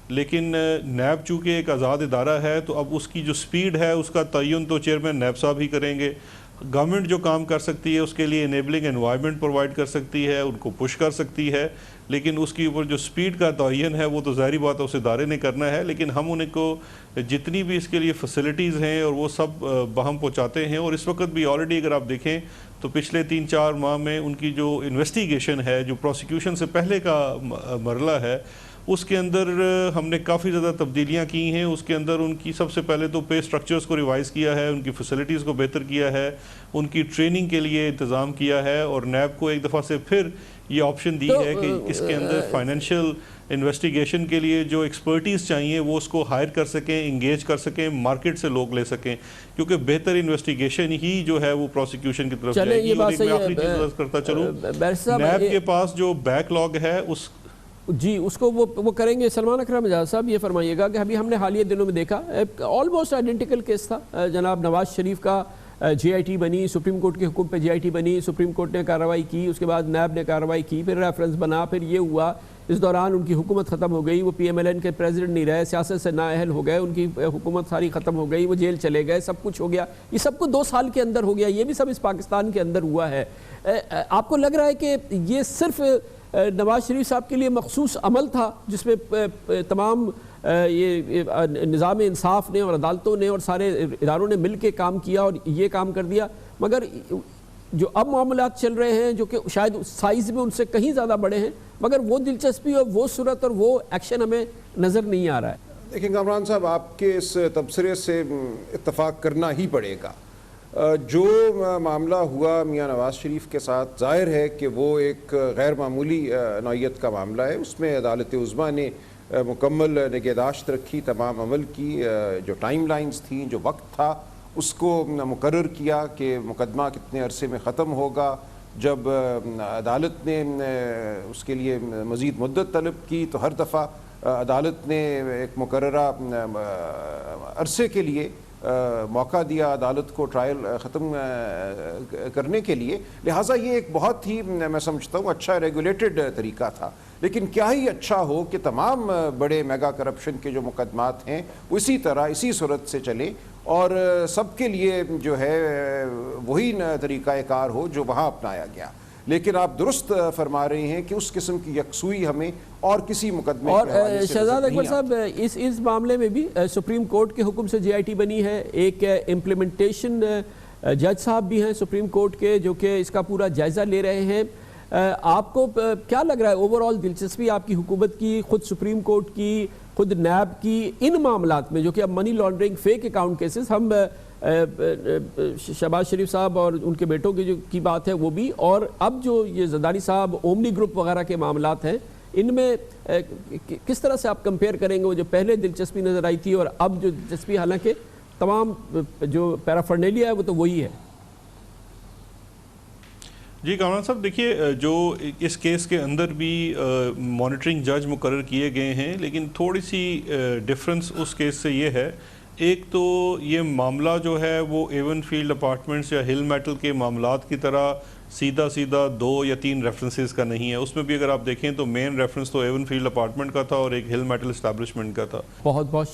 Speaker 17: لیکن نیب چونکہ ایک آزاد ادارہ ہے تو اب اس کی جو سپیڈ ہے اس کا تعین تو چیئرمین نیب صاحب ہی کریں گے. گورنمنٹ جو کام کر سکتی ہے اس کے لیے انیبلنگ انوائرمنٹ پرووائڈ کر سکتی ہے، ان کو پش کر سکتی ہے، لیکن اس کے اوپر جو سپیڈ کا تعین ہے وہ تو ظاہری بات ہے اس ادارے نے کرنا ہے. لیکن ہم ان کو جتنی بھی اس کے لیے فیسلٹیز ہیں اور وہ سب بہم پہنچاتے ہیں. اور اس وقت بھی آلریڈی اگر آپ دیکھیں تو پچھلے 3-4 ماہ میں ان کی جو انویسٹیگیشن ہے، جو پروسیکیوشن سے پہلے کا مرحلہ ہے، اس کے اندر ہم نے کافی زیادہ تبدیلیاں کی ہیں. اس کے اندر ان کی سب سے پہلے تو پے سٹرکچرز کو ریوائز کیا ہے، ان کی فیسلٹیز کو بہتر کیا ہے، ان کی ٹریننگ کے لیے انتظام کیا ہے، اور نیب کو ایک دفعہ سے پھر یہ آپشن دی ہے کہ اس کے اندر فائنینشیل انویسٹیگیشن کے لیے جو ایکسپرٹیز چاہیے وہ اس کو ہائر کر سکیں، انگیج کر سکیں، مارکیٹ سے لوگ لے سکیں، کیونکہ بہتر انویسٹیگیشن ہی جو ہے وہ پروسیکیوشن کی طرف جائے گی. اور ایک میں آخری چیز کرتا چلوں، نیب کے پاس جو بیک لاگ ہے
Speaker 6: جی اس کو وہ کریں گے. سلمان اکرم اعجاز صاحب یہ فرمائیے گا کہ ابھی ہم نے حالیہ دنوں میں دیکھا آلموسٹ آئیڈینٹیکل کیس تھا. جناب نواز شریف کا جے آئی ٹی بنی, سپریم کورٹ کے حکم پہ جے آئی ٹی بنی, سپریم کورٹ نے کارروائی کی, اس کے بعد نیب نے کارروائی کی, پھر ریفرنس بنا, پھر یہ ہوا, اس دوران ان کی حکومت ختم ہو گئی, وہ پی ایم ایل این کے پریزیڈنٹ نہیں رہے, سیاست سے نااہل ہو گئے, ان کی حکومت ساری ختم ہو گئی, وہ جیل چلے گئے, سب کچھ ہو گیا. یہ سب کچھ 2 سال کے اندر ہو گیا. یہ بھی سب اس پاکستان کے اندر ہوا ہے. آپ کو لگ رہا ہے کہ یہ صرف نواز شریف صاحب کے لیے مخصوص عمل تھا جس میں تمام یہ نظام انصاف نے اور عدالتوں نے اور سارے اداروں نے مل کے کام کیا اور یہ کام کر دیا, مگر جو اب معاملات چل رہے ہیں جو کہ شاید سائز میں ان سے کہیں زیادہ بڑے ہیں, مگر وہ دلچسپی اور وہ صورت اور وہ ایکشن ہمیں نظر نہیں آ رہا ہے.
Speaker 18: دیکھیں کامران صاحب, آپ کے اس تبصرے سے اتفاق کرنا ہی پڑے گا. جو معاملہ ہوا میاں نواز شریف کے ساتھ, ظاہر ہے کہ وہ ایک غیر معمولی نوعیت کا معاملہ ہے. اس میں عدالت عظمیٰ نے مکمل نگہداشت رکھی, تمام عمل کی, جو ٹائم لائنز تھیں, جو وقت تھا اس کو مقرر کیا کہ مقدمہ کتنے عرصے میں ختم ہوگا. جب عدالت نے اس کے لیے مزید مدت طلب کی تو ہر دفعہ عدالت نے ایک مقررہ عرصے کے لیے موقع دیا عدالت کو ٹرائل ختم کرنے کے لیے. لہٰذا یہ ایک بہت ہی میں سمجھتا ہوں اچھا ریگولیٹڈ طریقہ تھا. لیکن کیا ہی اچھا ہو کہ تمام بڑے میگا کرپشن کے جو مقدمات ہیں وہ اسی طرح اسی صورت سے چلیں اور سب کے لیے جو ہے وہی طریقہ کار ہو جو وہاں اپنایا گیا. لیکن آپ درست فرما رہے ہیں کہ اس قسم کی یکسوئی ہمیں اور کسی مقدمے
Speaker 6: اور شہزاد اکبر صاحب اس معاملے میں بھی سپریم کورٹ کے حکم سے جے آئی ٹی بنی ہے. ایک امپلیمنٹیشن جج صاحب بھی ہیں سپریم کورٹ کے جو کہ اس کا پورا جائزہ لے رہے ہیں. آپ کو کیا لگ رہا ہے اوور آل دلچسپی آپ کی حکومت کی, خود سپریم کورٹ کی, خود نیب کی, ان معاملات میں جو کہ اب money laundering, fake account cases, ہم شہباز شریف صاحب اور ان کے بیٹوں کی بات ہے وہ بھی, اور اب جو یہ زرداری صاحب اومنی گروپ وغیرہ کے معاملات ہیں, ان میں کس طرح سے آپ کمپیئر کریں گے وہ جو پہلے دلچسپی نظر آئی تھی اور اب جو دلچسپی, حالانکہ تمام جو پیرافرنیلیا ہے وہ تو وہی ہے.
Speaker 17: جی کامران صاحب دیکھیے, جو اس کیس کے اندر بھی مانیٹرنگ جج مقرر کیے گئے ہیں, لیکن تھوڑی سی ڈفرنس اس کیس سے یہ ہے, ایک تو یہ معاملہ جو ہے وہ ایون فیلڈ اپارٹمنٹس یا ہل میٹل کے معاملات کی طرح سیدھا 2 یا 3 ریفرنسز کا نہیں ہے. اس میں بھی اگر آپ دیکھیں تو مین ریفرنس تو ایون فیلڈ اپارٹمنٹ کا تھا اور ایک ہل میٹل اسٹیبلشمنٹ کا تھا.
Speaker 6: بہت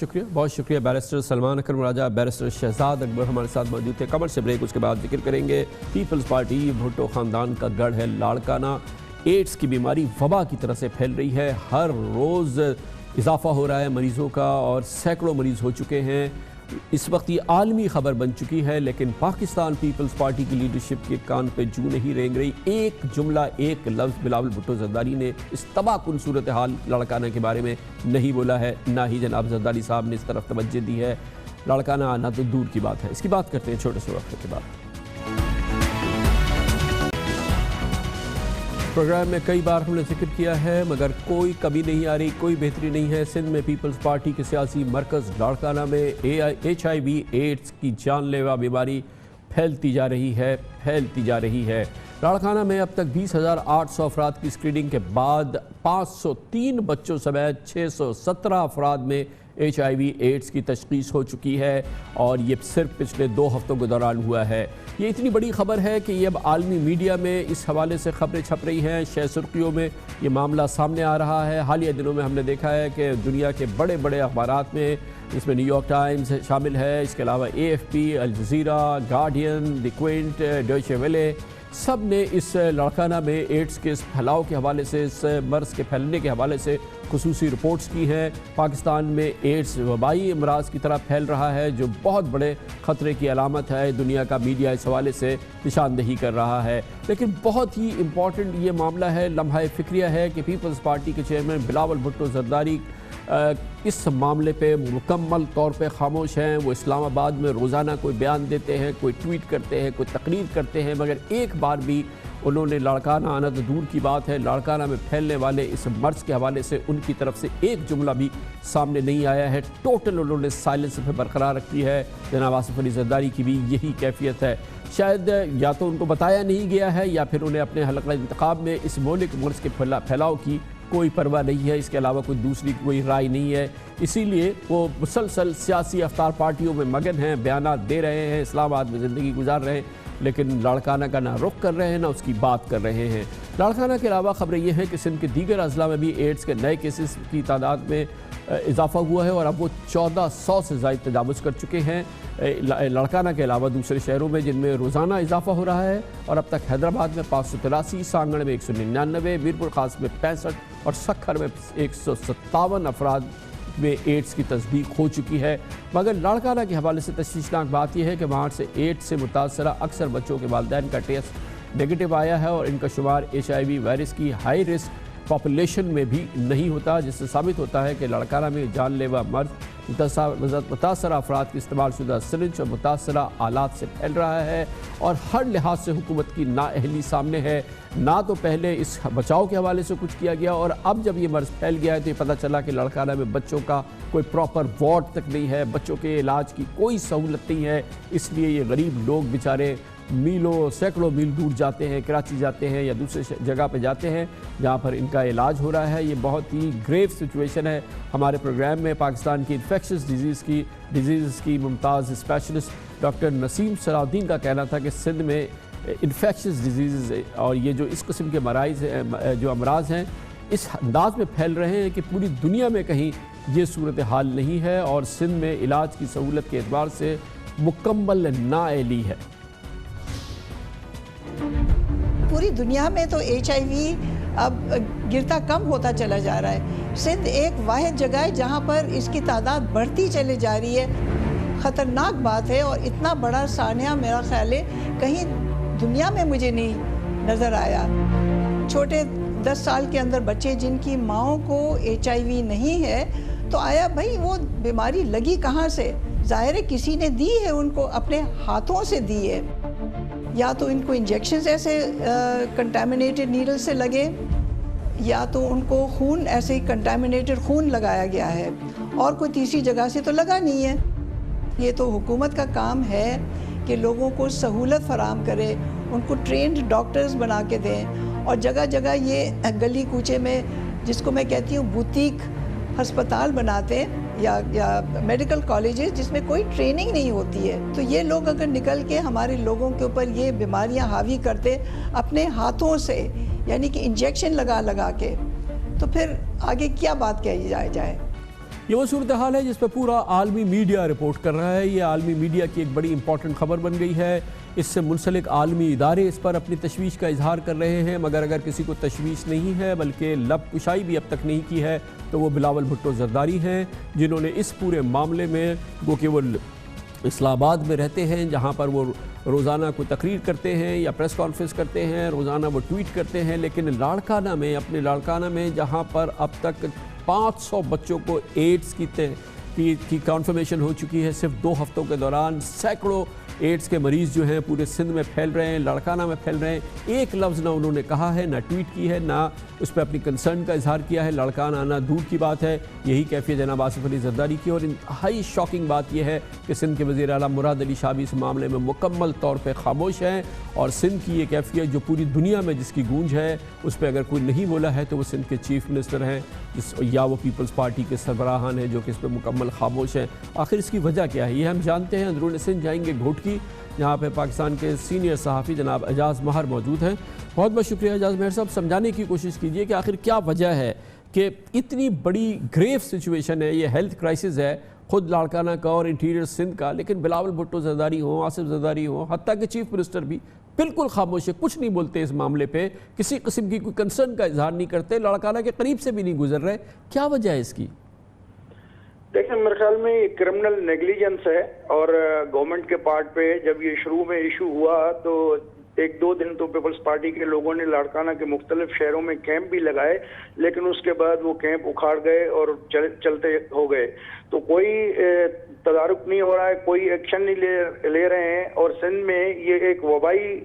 Speaker 6: شکریہ بیرسٹر سلمان اکرم راجہ. بیرسٹر شہزاد اکبر ہمارے ساتھ موجود تھے. کمر سے بریک, اس کے بعد ذکر کریں گے پیپلز پارٹی بھٹو خاندان کا گڑھ ہے لاڑکانہ. ایڈز کی بیماری وبا کی طرح سے پھیل رہی ہے, ہر روز اضافہ ہو رہا ہے مریضوں کا اور سینکڑوں مریض ہو چکے ہیں. اس وقت یہ عالمی خبر بن چکی ہے, لیکن پاکستان پیپلز پارٹی کی لیڈرشپ کے کان پہ جو نہیں رینگ رہی. ایک جملہ, ایک لفظ بلاول بھٹو زرداری نے اس تباہ کن صورتحال لاڑکانہ کے بارے میں نہیں بولا ہے, نہ ہی جناب زرداری صاحب نے اس طرف توجہ دی ہے. لاڑکانہ آنا تو دور کی بات ہے. اس کی بات کرتے ہیں چھوٹے سے وقت کے بعد. پروگرام میں کئی بار ہم نے ذکر کیا ہے, مگر کوئی کمی نہیں آ رہی, کوئی بہتری نہیں ہے. سندھ میں پیپلز پارٹی کے سیاسی مرکز لاڑکانہ میں HIV ایڈز کی جان لیوا بیماری پھیلتی جا رہی ہے. لاڑکانہ میں اب تک 20,800 افراد کی اسکریننگ کے بعد 503 بچوں سمیت 617 افراد میں HIV ایڈز کی تشخیص ہو چکی ہے, اور یہ صرف پچھلے 2 ہفتوں کے دوران ہوا ہے. یہ اتنی بڑی خبر ہے کہ یہ اب عالمی میڈیا میں اس حوالے سے خبریں چھپ رہی ہیں, شہ سرخیوں میں یہ معاملہ سامنے آ رہا ہے. حالیہ دنوں میں ہم نے دیکھا ہے کہ دنیا کے بڑے بڑے اخبارات میں, اس میں نیو یارک ٹائمز شامل ہے, اس کے علاوہ AFP, الجزیرہ, گارڈین, دی کوئنٹ, ڈویچے ویلے, سب نے اس لاڑکانہ میں ایڈز کے اس پھیلاؤ کے حوالے سے, اس مرض کے پھیلنے کے حوالے سے خصوصی رپورٹس کی ہیں. پاکستان میں ایڈز وبائی امراض کی طرح پھیل رہا ہے جو بہت بڑے خطرے کی علامت ہے. دنیا کا میڈیا اس حوالے سے نشاندہی کر رہا ہے. لیکن بہت ہی امپورٹنٹ یہ معاملہ ہے, لمحہ فکریہ ہے کہ پیپلز پارٹی کے چیئرمین بلاول بھٹو زرداری اس معاملے پہ مکمل طور پہ خاموش ہیں. وہ اسلام آباد میں روزانہ کوئی بیان دیتے ہیں, کوئی ٹویٹ کرتے ہیں, کوئی تقریر کرتے ہیں, مگر ایک بار بھی انہوں نے لاڑکانہ آنا تو دور کی بات ہے, لاڑکانہ میں پھیلنے والے اس مرض کے حوالے سے ان کی طرف سے ایک جملہ بھی سامنے نہیں آیا ہے. ٹوٹل انہوں نے سائلنس پہ برقرار رکھی ہے. جناب آصف علی زرداری کی بھی یہی کیفیت ہے. شاید یا تو ان کو بتایا نہیں گیا ہے یا پھر انہیں اپنے حلقہ انتخاب میں اس مہلک مرض کے پھیلاؤ کی کوئی پرواہ نہیں ہے، اس کے علاوہ کوئی دوسری کوئی رائے نہیں ہے، اسی لیے وہ مسلسل سیاسی افطار پارٹیوں میں مگن ہیں، بیانات دے رہے ہیں، اسلام آباد میں زندگی گزار رہے ہیں، لیکن لاڑکانہ کا نہ رخ کر رہے ہیں نہ اس کی بات کر رہے ہیں۔ لاڑکانہ کے علاوہ خبریں یہ ہیں کہ سندھ کے دیگر اضلاع میں بھی ایڈز کے نئے کیسز کی تعداد میں اضافہ ہوا ہے اور اب وہ 1400 سے زائد تجاوز کر چکے ہیں۔ لاڑکانہ کے علاوہ دوسرے شہروں میں جن میں روزانہ اضافہ ہو رہا ہے، اور اب تک حیدرآباد میں 583، سانگڑ میں 199، میرپور خاص میں 65 اور سکھر میں 157 افراد میں ایڈز کی تصدیق ہو چکی ہے۔ مگر لاڑکانہ کے حوالے سے تشویشناک بات یہ ہے کہ وہاں سے ایڈز سے متاثرہ اکثر بچوں کے والدین کا ٹیسٹ نگیٹو آیا ہے اور ان کا شمار HIV وائرس کی ہائی رسک پاپولیشن میں بھی نہیں ہوتا، جس سے ثابت ہوتا ہے کہ لاڑکانہ میں جان لیوا مرض متاثرہ افراد کی استعمال شدہ سرنج اور متاثرہ آلات سے پھیل رہا ہے، اور ہر لحاظ سے حکومت کی نااہلی سامنے ہے۔ نہ تو پہلے اس بچاؤ کے حوالے سے کچھ کیا گیا، اور اب جب یہ مرض پھیل گیا ہے تو یہ پتہ چلا کہ لاڑکانہ میں بچوں کا کوئی پراپر وارڈ تک نہیں ہے، بچوں کے علاج کی کوئی سہولت نہیں ہے، اس لیے یہ غریب لوگ بیچارے میلوں سینکڑوں میل دور جاتے ہیں، کراچی جاتے ہیں یا دوسرے جگہ پہ جاتے ہیں جہاں پر ان کا علاج ہو رہا ہے۔ یہ بہت ہی گریو سچویشن ہے۔ ہمارے پروگرام میں پاکستان کی انفیکشس ڈیزیز کی ممتاز اسپیشلسٹ ڈاکٹر نسیم صلاح الدین کا کہنا تھا کہ سندھ میں انفیکشس ڈیزیز اور یہ جو اس قسم کے جو امراض ہیں اس انداز میں پھیل رہے ہیں کہ پوری دنیا میں کہیں یہ صورتحال نہیں ہے، اور سندھ میں علاج کی سہولت کے اعتبار سے مکمل نااہلی ہے۔
Speaker 19: پوری دنیا میں تو HIV اب گرتا کم ہوتا چلا جا رہا ہے، سندھ ایک واحد جگہ ہے جہاں پر اس کی تعداد بڑھتی چلے جا رہی ہے۔ خطرناک بات ہے، اور اتنا بڑا سانحہ میرا خیال ہے کہیں دنیا میں مجھے نہیں نظر آیا۔ چھوٹے 10 سال کے اندر بچے جن کی ماؤں کو HIV نہیں ہے، تو آیا بھائی وہ بیماری لگی کہاں سے؟ ظاہر ہے کسی نے دی ہے، ان کو اپنے ہاتھوں سے دی ہے، یا تو ان کو انجیکشنز ایسے کنٹامینیٹڈ نیڈل سے لگے، یا تو ان کو خون ایسے ہی کنٹامینیٹڈ خون لگایا گیا ہے، اور کوئی تیسری جگہ سے تو لگا نہیں ہے۔ یہ تو حکومت کا کام ہے کہ لوگوں کو سہولت فراہم کرے، ان کو ٹرینڈ ڈاکٹرز بنا کے دیں، اور جگہ جگہ یہ گلی کوچے میں جس کو میں کہتی ہوں بوتیک ہسپتال بناتے ہیں یا میڈیکل کالجز جس میں کوئی ٹریننگ نہیں ہوتی ہے، تو یہ لوگ اگر نکل کے ہمارے لوگوں کے اوپر یہ بیماریاں حاوی کرتے اپنے ہاتھوں سے، یعنی کہ انجیکشن لگا کے، تو پھر آگے کیا بات کہی جائے۔
Speaker 6: یہ وہ صورتحال ہے جس پہ پورا عالمی میڈیا رپورٹ کر رہا ہے۔ یہ عالمی میڈیا کی ایک بڑی امپورٹنٹ خبر بن گئی ہے۔ اس سے منسلک عالمی ادارے اس پر اپنی تشویش کا اظہار کر رہے ہیں، مگر اگر کسی کو تشویش نہیں ہے بلکہ لب کشائی بھی اب تک نہیں کی ہے تو وہ بلاول بھٹو زرداری ہیں، جنہوں نے اس پورے معاملے میں گو کہ وہ اسلام آباد میں رہتے ہیں، جہاں پر وہ روزانہ کوئی تقریر کرتے ہیں یا پریس کانفرنس کرتے ہیں، روزانہ وہ ٹویٹ کرتے ہیں، لیکن اپنے لاڑکانہ میں جہاں پر اب تک 500 بچوں کو ایڈز کی کنفرمیشن ہو چکی ہے صرف 2 ہفتوں کے دوران، سینکڑوں ایڈز کے مریض جو ہیں پورے سندھ میں پھیل رہے ہیں، لاڑکانہ میں پھیل رہے ہیں، ایک لفظ نہ انہوں نے کہا ہے، نہ ٹویٹ کی ہے، نہ اس پہ اپنی کنسرن کا اظہار کیا ہے۔ لاڑکانہ آنا دور کی بات ہے، یہی کیفیت جناب آصف علی زرداری کی، اور انتہائی شاکنگ بات یہ ہے کہ سندھ کے وزیر اعلیٰ مراد علی شاہ بھی اس معاملے میں مکمل طور پہ خاموش ہیں، اور سندھ کی یہ کیفیت جو پوری دنیا میں جس کی گونج ہے اس پہ اگر کوئی نہیں بولا ہے تو وہ سندھ کے چیف منسٹر ہیں یا وہ پیپلز پارٹی کے سربراہان ہیں جو کہ اس پہ مکمل خاموش ہیں۔ آخر اس کی وجہ کیا ہے یہ ہم جانتے ہیں۔ اندرون سندھ جائیں گے گھوٹکی، جہاں پہ پاکستان کے سینئر صحافی جناب اعجاز مہر موجود ہیں۔ بہت بہت شکریہ اعجاز مہر صاحب، سمجھانے کی کوشش کیجئے کہ آخر کیا وجہ ہے کہ اتنی بڑی گریو سچویشن ہے، یہ ہیلتھ کرائسس ہے خود لاڑکانہ کا اور انٹیریئر سندھ کا، لیکن بلاول بھٹو زرداری ہوں، آصف زرداری ہوں، حتیٰ کہ چیف منسٹر بھی بالکل خاموش ہے، کچھ نہیں بولتے اس معاملے پہ، کسی قسم کی کوئی کنسرن کا اظہار نہیں کرتے، لاڑکانہ کے قریب سے بھی نہیں گزر رہے۔ کیا وجہ ہے اس کی؟
Speaker 20: دیکھیں میرے خیال میں یہ کرمنل نیگلیجنس ہے، اور گورنمنٹ کے پارٹ پہ جب یہ شروع میں ایشو ہوا تو 1-2 دن تو پیپلز پارٹی کے لوگوں نے لاڑکانہ کے مختلف شہروں میں کیمپ بھی لگائے، لیکن اس کے بعد وہ کیمپ اکھاڑ گئے اور چلتے ہو گئے، تو کوئی تدارک نہیں ہو رہا ہے، کوئی ایکشن نہیں لے رہے ہیں، اور سندھ میں یہ ایک وبائی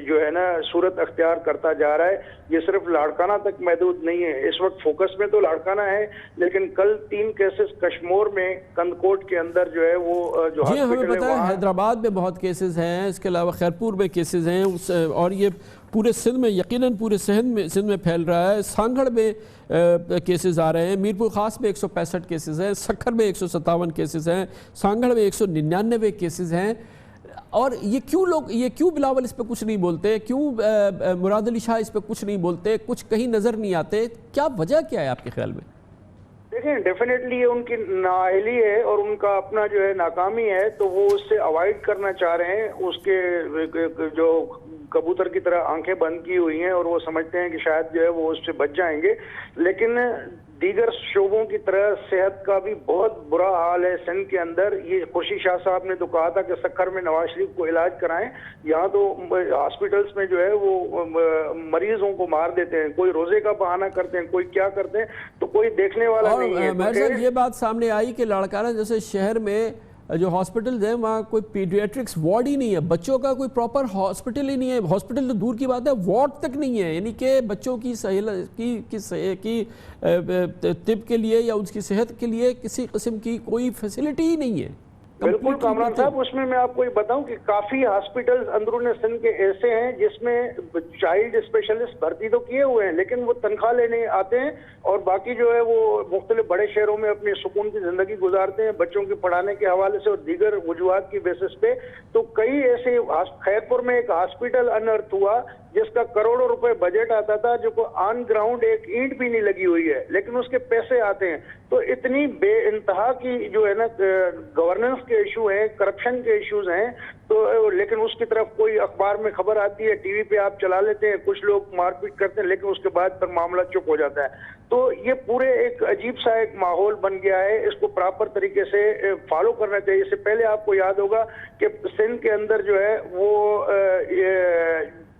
Speaker 20: جو ہے نا صورت اختیار کرتا جا رہا ہے۔ یہ صرف لاڑکانہ تک محدود نہیں ہے، اس وقت فوکس میں تو لاڑکانہ ہے، لیکن کل 3 کیسز کشمور میں کندکوٹ کے اندر جو ہے وہ جو
Speaker 6: ہمیں پتہ ہے حیدرآباد میں بہت کیسز ہیں، اس کے علاوہ خیرپور میں کیسز ہیں، اور یہ پورے سندھ میں یقیناً پورے سندھ میں پھیل رہا ہے. سانگھڑ میں کیسز آ رہے ہیں, میرپور خاص میں 165 کیسز ہیں, سکھر میں 157 کیسز ہیں, سانگھڑ میں 199 کیسز ہیں. اور یہ کیوں بلاول اس پہ کچھ نہیں بولتے, کیوں مراد علی شاہ اس پہ کچھ نہیں بولتے, کچھ کہیں نظر نہیں آتے, کیا وجہ کیا ہے آپ کے خیال میں؟
Speaker 20: دیکھیں ڈیفینیٹلی یہ ان کی نااہلی ہے اور ان کا اپنا جو ہے ناکامی ہے, تو وہ اس سے اوائڈ کرنا چاہ رہے ہیں. اس کے جو کبوتر کی طرح آنکھیں بند کی ہوئی ہیں اور وہ سمجھتے ہیں کہ شاید جو ہے وہ اس سے بچ جائیں گے. لیکن دیگر شعبوں کی طرح صحت کا بھی بہت برا حال ہے سندھ کے اندر. یہ خورشید شاہ صاحب نے تو کہا تھا کہ سکھر میں نواز شریف کو علاج کرائیں, یہاں تو ہاسپٹلس میں جو ہے وہ مریضوں کو مار دیتے ہیں, کوئی روزے کا بہانہ کرتے ہیں, کوئی کیا کرتے ہیں, تو کوئی دیکھنے والا نہیں ہے.
Speaker 6: مہر صاحب یہ بات سامنے آئی کہ لاڑکانہ جیسے شہر میں جو ہاسپٹلز ہیں وہاں کوئی پیڈیاٹرکس وارڈ ہی نہیں ہے, بچوں کا کوئی پراپر ہاسپٹل ہی نہیں ہے. ہاسپٹل تو دور کی بات ہے, وارڈ تک نہیں ہے. یعنی کہ بچوں کی طب کے لیے یا ان کی صحت کے لیے کسی قسم کی کوئی فیسلٹی ہی نہیں ہے.
Speaker 20: بالکل کامران صاحب, اس میں آپ کو یہ بتاؤں کہ کافی ہاسپٹلز اندرون سندھ کے ایسے ہیں جس میں چائلڈ اسپیشلسٹ بھرتی تو کیے ہوئے ہیں لیکن وہ تنخواہ لینے آتے ہیں اور باقی جو ہے وہ مختلف بڑے شہروں میں اپنی سکون کی زندگی گزارتے ہیں بچوں کے پڑھانے کے حوالے سے اور دیگر وجوہات کی بیسس پہ. تو کئی ایسے, خیرپور میں ایک ہاسپٹل انرتھ ہوا جس کا کروڑوں روپے بجٹ آتا تھا, جو کو آن گراؤنڈ ایک اینٹ بھی نہیں لگی ہوئی ہے لیکن اس کے پیسے آتے ہیں. تو اتنی بے انتہا کی جو ہے نا گورننس کے ایشو ہیں, کرپشن کے ایشوز ہیں, تو لیکن اس کی طرف کوئی اخبار میں خبر آتی ہے, ٹی وی پہ آپ چلا لیتے ہیں, کچھ لوگ مار پیٹ کرتے ہیں لیکن اس کے بعد پھر معاملہ چپ ہو جاتا ہے. تو یہ پورے ایک عجیب سا ایک ماحول بن گیا ہے. اس کو پراپر طریقے سے فالو کرنا چاہیے. اس سے پہلے آپ کو یاد ہوگا کہ سندھ کے اندر جو ہے وہ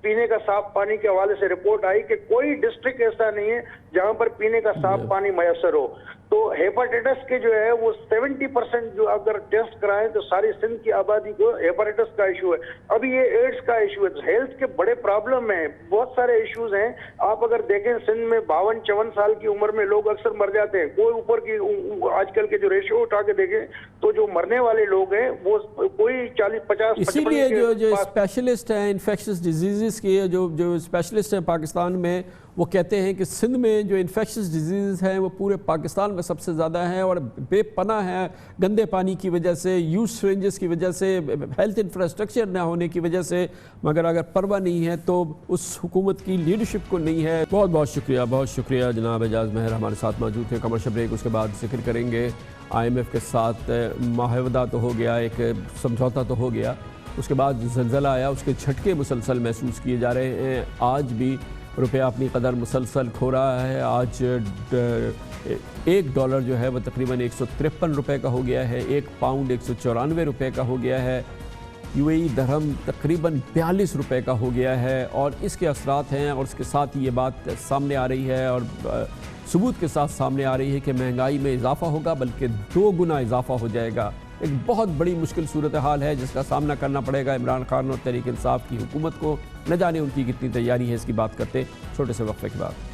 Speaker 20: پینے کا صاف پانی کے حوالے سے رپورٹ آئی کہ کوئی ڈسٹرکٹ ایسا نہیں ہے جہاں پر پینے کا صاف پانی میسر ہو. تو ہیپاٹائٹس کے جو ہے وہ 70% جو اگر ٹیسٹ کرائیں تو ساری سندھ کی آبادی کو ہیپاٹائٹس کا ایشو ہے. ابھی یہ ایڈز کا ایشو ہے. ہیلتھ کے بڑے پرابلم ہیں, بہت سارے ایشوز ہیں. آپ اگر دیکھیں سندھ میں 52-54 سال کی عمر میں لوگ اکثر مر جاتے ہیں. کوئی اوپر کی آج کل کے جو ریشو اٹھا کے دیکھیں تو جو مرنے والے لوگ ہیں وہ کوئی 40-50.
Speaker 6: اسی لیے جو اسپیشلسٹ ہیں انفیکشس ڈیزیزز کے, جو اسپیشلسٹ ہیں پاکستان میں, وہ کہتے ہیں کہ سندھ میں جو انفیکشس ڈیزیز ہیں وہ پورے پاکستان میں سب سے زیادہ ہیں اور بے پناہ ہیں گندے پانی کی وجہ سے, یوز سرنجز کی وجہ سے, ہیلتھ انفراسٹرکچر نہ ہونے کی وجہ سے. مگر اگر پرواہ نہیں ہے تو اس حکومت کی لیڈرشپ کو نہیں ہے. بہت بہت شکریہ جناب اعجاز مہر ہمارے ساتھ موجود تھے. کمرشل بریک, اس کے بعد ذکر کریں گے IMF کے ساتھ معاہدہ تو ہو گیا, ایک سمجھوتا تو ہو گیا, اس کے بعد زلزلہ آیا, اس کے جھٹکے مسلسل محسوس کیے جا رہے ہیں. آج بھی روپیہ اپنی قدر مسلسل کھو رہا ہے. آج $1 جو ہے وہ تقریباً 153 روپے کا ہو گیا ہے, 1 پاؤنڈ 194 روپے کا ہو گیا ہے, UAE درہم تقریباً 42 روپے کا ہو گیا ہے. اور اس کے اثرات ہیں اور اس کے ساتھ یہ بات سامنے آ رہی ہے اور ثبوت کے ساتھ سامنے آ رہی ہے کہ مہنگائی میں اضافہ ہوگا, بلکہ 2 گنا اضافہ ہو جائے گا. ایک بہت بڑی مشکل صورتحال ہے جس کا سامنا کرنا پڑے گا عمران خان اور تحریک انصاف کی حکومت کو. نہ جانے ان کی کتنی تیاری ہے, اس کی بات کرتے چھوٹے سے وقفے کے بعد.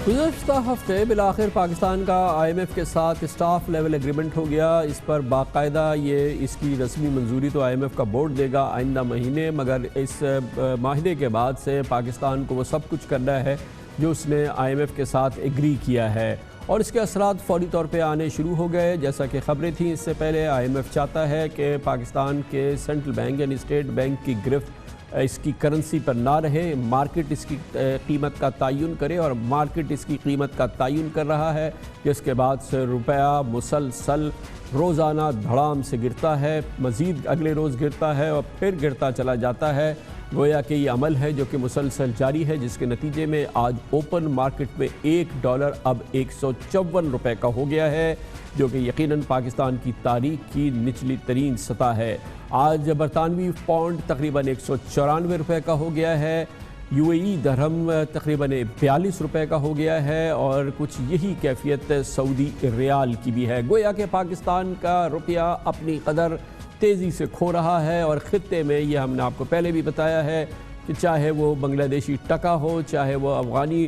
Speaker 6: گزشتہ ہفتے بالآخر پاکستان کا IMF کے ساتھ اسٹاف لیول ایگریمنٹ ہو گیا. اس پر باقاعدہ اس کی رسمی منظوری تو IMF کا بورڈ دے گا آئندہ مہینے, مگر اس معاہدے کے بعد سے پاکستان کو وہ سب کچھ کرنا ہے جو اس نے IMF کے ساتھ ایگری کیا ہے, اور اس کے اثرات فوری طور پہ آنے شروع ہو گئے. جیسا کہ خبریں تھیں اس سے پہلے, IMF چاہتا ہے کہ پاکستان کے سینٹرل بینک یعنی اسٹیٹ بینک کی گرفت اس کی کرنسی پر نہ رہے, مارکیٹ اس کی قیمت کا تعین کرے, اور مارکیٹ اس کی قیمت کا تعین کر رہا ہے, جس کے بعد سے روپیہ مسلسل روزانہ دھڑام سے گرتا ہے, مزید اگلے روز گرتا ہے اور پھر گرتا چلا جاتا ہے. گویا کہ یہ عمل ہے جو کہ مسلسل جاری ہے, جس کے نتیجے میں آج اوپن مارکیٹ میں $1 اب 154 روپے کا ہو گیا ہے, جو کہ یقیناً پاکستان کی تاریخ کی نچلی ترین سطح ہے. آج برطانوی پاؤنڈ تقریباً 194 روپے کا ہو گیا ہے, UAE درہم تقریباً 42 روپے کا ہو گیا ہے, اور کچھ یہی کیفیت سعودی ریال کی بھی ہے. گویا کہ پاکستان کا روپیہ اپنی قدر تیزی سے کھو رہا ہے, اور خطے میں یہ ہم نے آپ کو پہلے بھی بتایا ہے کہ چاہے وہ بنگلہ دیشی ٹکا ہو, چاہے وہ افغانی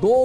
Speaker 6: 2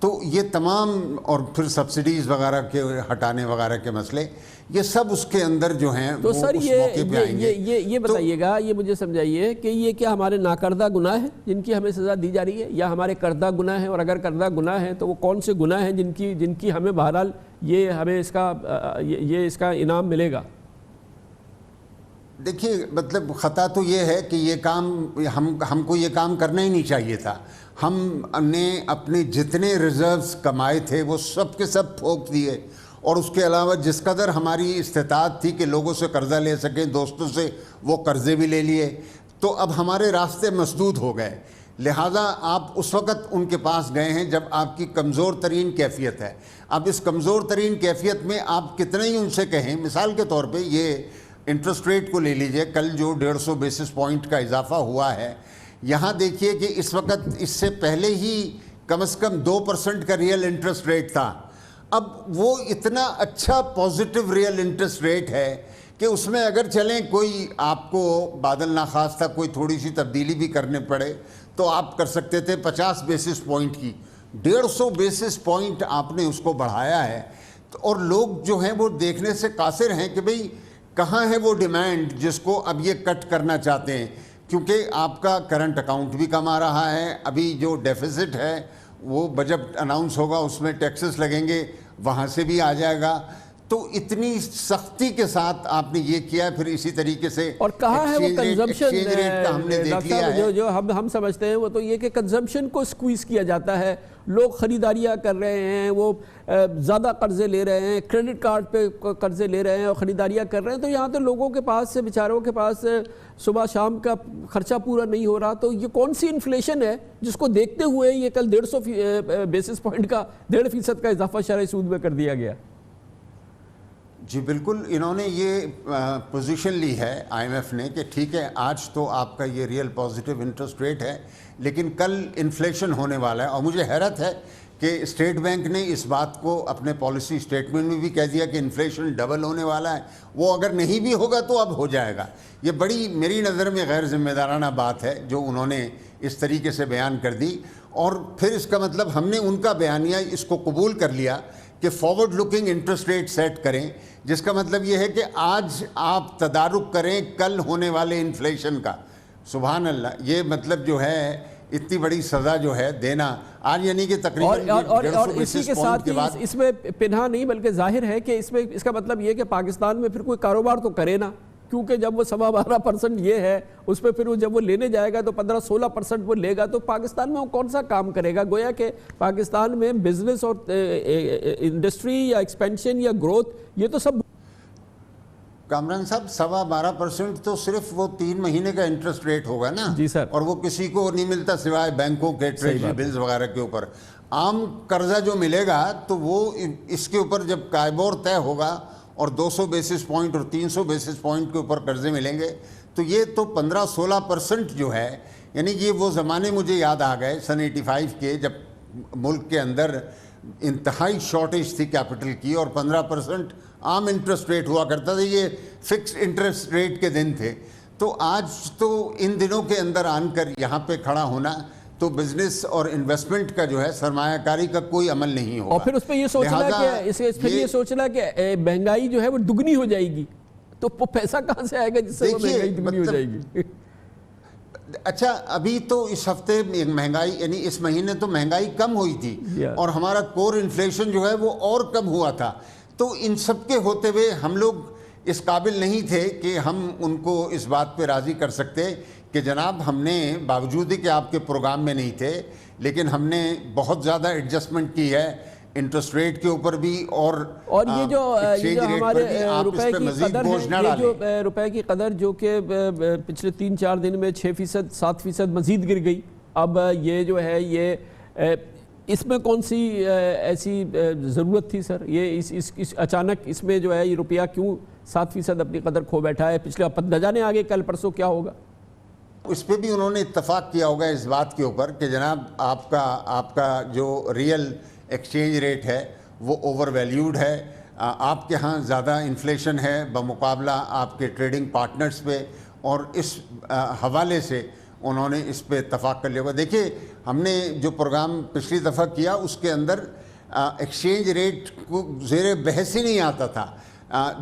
Speaker 21: تو یہ تمام اور پھر سبسڈیز وغیرہ کے ہٹانے وغیرہ کے مسئلے یہ سب اس کے اندر جو ہیں
Speaker 6: تو
Speaker 21: وہ
Speaker 6: سر
Speaker 21: اس موقع پہ آئیں گے.
Speaker 6: یہ بتائیے گا, یہ مجھے سمجھائیے کہ یہ کیا ہمارے ناکردہ گناہ ہیں جن کی ہمیں سزا دی جا رہی ہے, یا ہمارے کردہ گناہ ہیں؟ اور اگر کردہ گناہ ہیں تو وہ کون سے گناہ ہیں جن کی ہمیں بہرحال یہ ہمیں اس کا انعام ملے گا؟
Speaker 21: دیکھیے مطلب خطا تو یہ ہے کہ یہ کام ہم کو یہ کام کرنا ہی نہیں چاہیے تھا. ہم نے اپنے جتنے ریزروز کمائے تھے وہ سب کے سب پھونک دیے, اور اس کے علاوہ جس قدر ہماری استطاعت تھی کہ لوگوں سے قرضہ لے سکیں, دوستوں سے, وہ قرضے بھی لے لیے. تو اب ہمارے راستے مسدود ہو گئے. لہٰذا آپ اس وقت ان کے پاس گئے ہیں جب آپ کی کمزور ترین کیفیت ہے. اب اس کمزور ترین کیفیت میں آپ کتنے ہی ان سے کہیں, مثال کے طور پہ یہ انٹرسٹ ریٹ کو لے لیجئے, کل جو 150 بیسس پوائنٹ کا اضافہ ہوا ہے, یہاں دیکھیے کہ اس وقت اس سے پہلے ہی کم از کم 2% کا ریئل انٹرسٹ ریٹ تھا. اب وہ اتنا اچھا پازیٹیو ریئل انٹرسٹ ریٹ ہے کہ اس میں اگر چلیں کوئی آپ کو بادل ناخواستہ کوئی تھوڑی سی تبدیلی بھی کرنے پڑے تو آپ کر سکتے تھے 50 بیسس پوائنٹ کی. 150 بیسس پوائنٹ آپ نے اس کو بڑھایا ہے, اور لوگ جو ہیں وہ دیکھنے سے قاصر ہیں کہ بھئی کہاں ہے وہ ڈیمانڈ جس کو اب یہ کٹ کرنا چاہتے ہیں, کیونکہ آپ کا کرنٹ اکاؤنٹ بھی کم آ رہا ہے. ابھی جو ڈیفیسٹ ہے وہ بجٹ اناؤنس ہوگا, اس میں ٹیکسز لگیں گے, وہاں سے بھی آ جائے گا. تو اتنی سختی کے ساتھ آپ نے یہ کیا, پھر اسی طریقے سے
Speaker 6: اور کہاں ہے وہ کنزمپشن
Speaker 21: ریٹ کا ہم نے دیکھ لیا ہے.
Speaker 6: جو ہم سمجھتے ہیں وہ تو یہ کہ کنزمپشن کو سکویز کیا جاتا ہے. لوگ خریداریاں کر رہے ہیں, وہ زیادہ قرضے لے رہے ہیں, کریڈٹ کارڈ پہ قرضے لے رہے ہیں اور خریداریاں کر رہے ہیں. تو یہاں تو لوگوں کے پاس سے, بیچاروں کے پاس صبح شام کا خرچہ پورا نہیں ہو رہا. تو یہ کون سی انفلیشن ہے جس کو دیکھتے ہوئے یہ کل 150 بیسس پوائنٹ کا 1.5% کا اضافہ شرح سود میں کر دیا گیا؟
Speaker 21: جی بالکل, انہوں نے یہ پوزیشن لی ہے آئی ایم ایف نے کہ ٹھیک ہے آج تو آپ کا یہ ریئل پازیٹیو انٹرسٹ ریٹ ہے, لیکن کل انفلیشن ہونے والا ہے. اور مجھے حیرت ہے کہ اسٹیٹ بینک نے اس بات کو اپنے پالیسی اسٹیٹمنٹ میں بھی کہہ دیا کہ انفلیشن ڈبل ہونے والا ہے. وہ اگر نہیں بھی ہوگا تو اب ہو جائے گا. یہ بڑی میری نظر میں غیر ذمہ دارانہ بات ہے جو انہوں نے اس طریقے سے بیان کر دی. اور پھر اس کا مطلب ہم نے ان کا بیانیہ اس کو قبول کر لیا کہ forward looking interest rate set کریں, جس کا مطلب یہ ہے کہ آج آپ تدارک کریں کل ہونے والے انفلیشن کا. سبحان اللہ, یہ مطلب جو ہے اتنی بڑی سزا جو ہے دینا آج, یعنی کہ تقریباً
Speaker 6: اور اسی کے ساتھ اس میں پنہا نہیں بلکہ ظاہر ہے کہ اس کا مطلب یہ کہ پاکستان میں پھر کوئی کاروبار تو کرے نا, کیونکہ جب وہ 12% یہ ہے اس پہ پھر جب وہ لینے جائے گا تو 15-16% وہ لے گا, تو پاکستان میں وہ کون سا کام کرے گا؟ گویا کہ پاکستان میں بزنس اور انڈسٹری یا ایکسپینشن یا گروتھ یہ تو سب.
Speaker 21: کامران صاحب 12% تو صرف وہ 3 مہینے کا انٹرسٹ ریٹ ہوگا نا.
Speaker 6: جی سر.
Speaker 21: اور وہ کسی کو نہیں ملتا سوائے بینکوں کے ٹریجری بلز وغیرہ کے اوپر. عام قرضہ جو ملے گا تو وہ اس کے اوپر جب کائبور طے ہوگا اور 200 بیسس پوائنٹ اور 300 بیسس پوائنٹ کے اوپر قرضے ملیں گے تو یہ تو 15-16% جو ہے, یعنی یہ وہ زمانے مجھے یاد آ گئے سن 85 کے, جب ملک کے اندر انتہائی شارٹیج تھی کیپٹل کی اور 15% عام انٹرسٹ ریٹ ہوا کرتا تھا. یہ فکس انٹرسٹ ریٹ کے دن تھے. تو آج تو ان دنوں کے اندر آن کر یہاں پہ کھڑا ہونا تو بزنس اور انویسٹمنٹ کا جو ہے سرمایہ کاری کا کوئی عمل نہیں ہوگا.
Speaker 6: اور پھر اس پہ یہ سوچنا کہ مہنگائی جو ہے وہ دگنی ہو جائے گی, تو پیسہ کہاں سے آئے گا جس سے وہ مہنگائی دگنی ہو جائے گی؟
Speaker 21: اچھا ابھی تو اس ہفتے مہنگائی یعنی اس مہینے تو مہنگائی کم ہوئی تھی اور ہمارا کور انفلیشن جو ہے وہ اور کم ہوا تھا. تو ان سب کے ہوتے ہوئے ہم لوگ اس قابل نہیں تھے کہ ہم ان کو اس بات پہ راضی کر سکتے کہ جناب ہم نے باوجود کہ آپ کے پروگرام میں نہیں تھے لیکن ہم نے بہت زیادہ ایڈجسٹمنٹ کی ہے انٹرسٹ ریٹ کے اوپر بھی اور
Speaker 6: یہ جو ہمارے روپے کی قدر ہے, یہ جو روپے کی قدر جو کہ پچھلے 3-4 دن میں 6%-7% مزید گر گئی. اب یہ جو ہے یہ اس میں کون سی ایسی ضرورت تھی سر؟ یہ اس اچانک اس میں جو ہے یہ روپیہ کیوں 7% اپنی قدر کھو بیٹھا ہے؟ پچھلے نہ جانے آگے کل پرسوں کیا ہوگا.
Speaker 21: اس پہ بھی انہوں نے اتفاق کیا ہوگا اس بات کے اوپر کہ جناب آپ کا جو ریئل ایکسچینج ریٹ ہے وہ اوور ویلیوڈ ہے. آپ کے ہاں زیادہ انفلیشن ہے بمقابلہ آپ کے ٹریڈنگ پارٹنرز پہ, اور اس حوالے سے انہوں نے اس پہ اتفاق کر لیا ہوگا. دیکھیے ہم نے جو پروگرام پچھلی دفعہ کیا اس کے اندر ایکسچینج ریٹ کو زیر بحث ہی نہیں آتا تھا.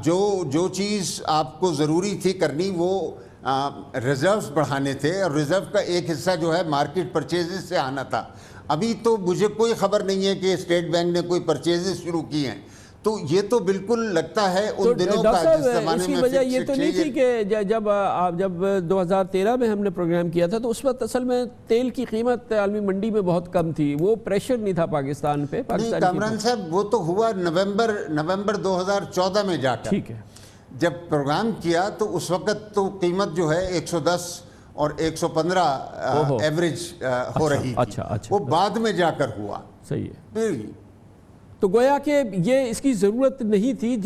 Speaker 21: جو چیز آپ کو ضروری تھی کرنی وہ ریزروز بڑھانے تھے, اور ریزرو کا ایک حصہ جو ہے مارکیٹ پرچیزز سے آنا تھا. ابھی تو مجھے کوئی خبر نہیں ہے کہ اسٹیٹ بینک نے کوئی پرچیزز شروع کی ہیں, تو یہ تو بالکل لگتا ہے ان دنوں کا جس زمانے میں.
Speaker 6: وجہ یہ تو نہیں تھی کہ جب 2013 میں ہم نے پروگرام کیا تھا تو اس وقت اصل میں تیل کی قیمت عالمی منڈی میں بہت کم تھی, وہ پریشر نہیں تھا پاکستان پہ.
Speaker 21: نہیں کامران صاحب, وہ تو ہوا نومبر 2014 میں جا کر.
Speaker 6: ٹھیک ہے,
Speaker 21: جب پروگرام کیا تو اس وقت تو قیمت جو ہے 110 اور 115 ایوریج ہو رہی تھی. وہ بعد میں جا کر ہوا.
Speaker 6: صحیح ہے. تو گویا کہ یہ اس کی ضرورت نہیں تھی.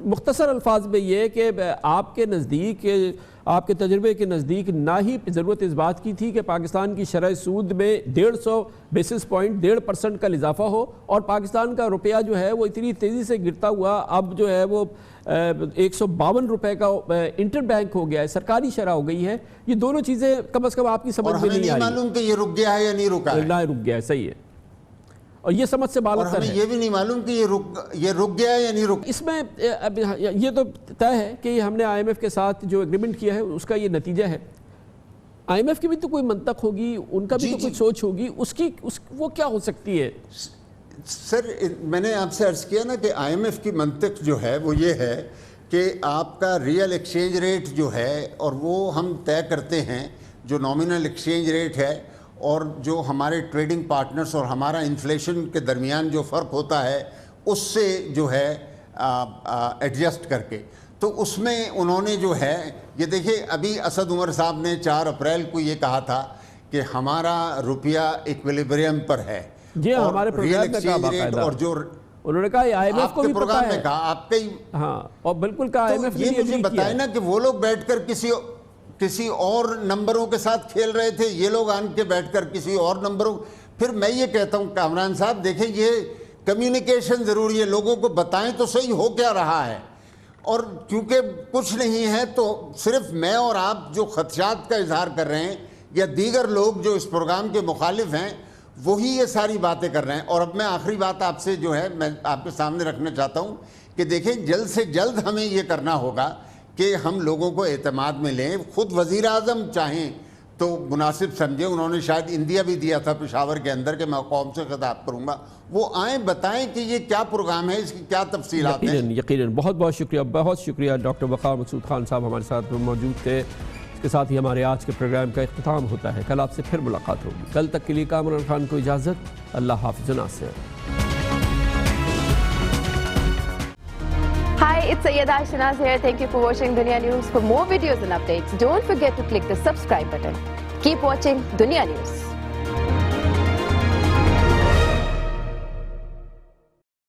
Speaker 6: مختصر الفاظ میں یہ کہ آپ کے نزدیک, آپ کے تجربے کے نزدیک نہ ہی ضرورت اس بات کی تھی کہ پاکستان کی شرح سود میں 150 بیسس پوائنٹ 1.5% کا اضافہ ہو, اور پاکستان کا روپیہ جو ہے وہ اتنی تیزی سے گرتا ہوا اب جو ہے وہ 152 روپے کا انٹر بینک ہو گیا ہے, سرکاری شرح ہو گئی ہے. یہ دونوں چیزیں کم از کم آپ کی سمجھ میں نہیں آئی.
Speaker 21: اور ہمیں نہیں معلوم کہ یہ رک گیا ہے یا نہیں رکا ہے.
Speaker 6: نہ رک گیا ہے, صحیح ہے. اور یہ سمجھ سے بالا تر ہے.
Speaker 21: ہمیں یہ بھی نہیں معلوم کہ یہ رک گیا ہے یا نہیں رک.
Speaker 6: اس میں یہ تو طے ہے کہ ہم نے IMF کے ساتھ جو ایگریمنٹ کیا ہے اس کا یہ نتیجہ ہے. IMF کی بھی تو کوئی منطق ہوگی, ان کا بھی تو کوئی سوچ ہوگی, وہ کیا ہو سکتی ہے؟
Speaker 21: سر میں نے آپ سے عرض کیا نا کہ IMF کی منطق جو ہے وہ یہ ہے کہ آپ کا ریئل ایکسچینج ریٹ جو ہے, اور وہ ہم طے کرتے ہیں جو نامنل ایکسچینج ریٹ ہے, اور جو ہمارے ٹریڈنگ پارٹنرز اور ہمارا انفلیشن کے درمیان جو فرق ہوتا ہے اس سے جو ہے ایڈجسٹ کر کے, تو اس میں انہوں نے جو ہے یہ دیکھیں ابھی اسد عمر صاحب نے 4 اپریل کو یہ کہا تھا کہ ہمارا روپیہ ایکویلیبریم پر ہے.
Speaker 6: جی ہمارے پروگرام میں کہا باقاعدہ,
Speaker 21: اور جو
Speaker 6: انہوں نے کہا IMF کو بھی پتا ہے.
Speaker 21: آپ کے
Speaker 6: ہاں, اور بالکل کہا IMF
Speaker 21: یہ مجھے بتائے نا کہ وہ لوگ بیٹھ کر کسی اور نمبروں کے ساتھ کھیل رہے تھے, یہ لوگ آن کے بیٹھ کر کسی اور نمبروں. پھر میں یہ کہتا ہوں کامران صاحب دیکھیں یہ کمیونیکیشن ضروری ہے, لوگوں کو بتائیں تو صحیح ہو کیا رہا ہے. اور کیونکہ کچھ نہیں ہے تو صرف میں اور آپ جو خدشات کا اظہار کر رہے ہیں یا دیگر لوگ جو اس پروگرام کے مخالف ہیں وہی یہ ساری باتیں کر رہے ہیں. اور اب میں آخری بات آپ سے جو ہے میں آپ کے سامنے رکھنا چاہتا ہوں کہ دیکھیں جلد سے جلد ہمیں یہ کرنا ہوگا کہ ہم لوگوں کو اعتماد میں لیں. خود وزیر اعظم چاہیں تو مناسب سمجھے, انہوں نے شاید انڈیا بھی دیا تھا پشاور کے اندر کہ میں قوم سے خطاب کروں گا, وہ آئیں بتائیں کہ یہ کیا پروگرام ہے, اس کی کیا تفصیلات ہیں.
Speaker 6: یقیناً بہت شکریہ ڈاکٹر وقار مسعود خان صاحب ہمارے ساتھ موجود تھے. اس کے ساتھ ہی ہمارے آج کے پروگرام کا اختتام ہوتا ہے. کل آپ سے پھر ملاقات ہوگی. کل تک کے لیے کامران خان کو اجازت. اللہ حافظ و ناصر.
Speaker 2: Hi, it's Sayyeda Shanaz here. Thank you for watching Dunya News. For more videos and updates, don't forget to click the subscribe button. Keep watching Dunya News.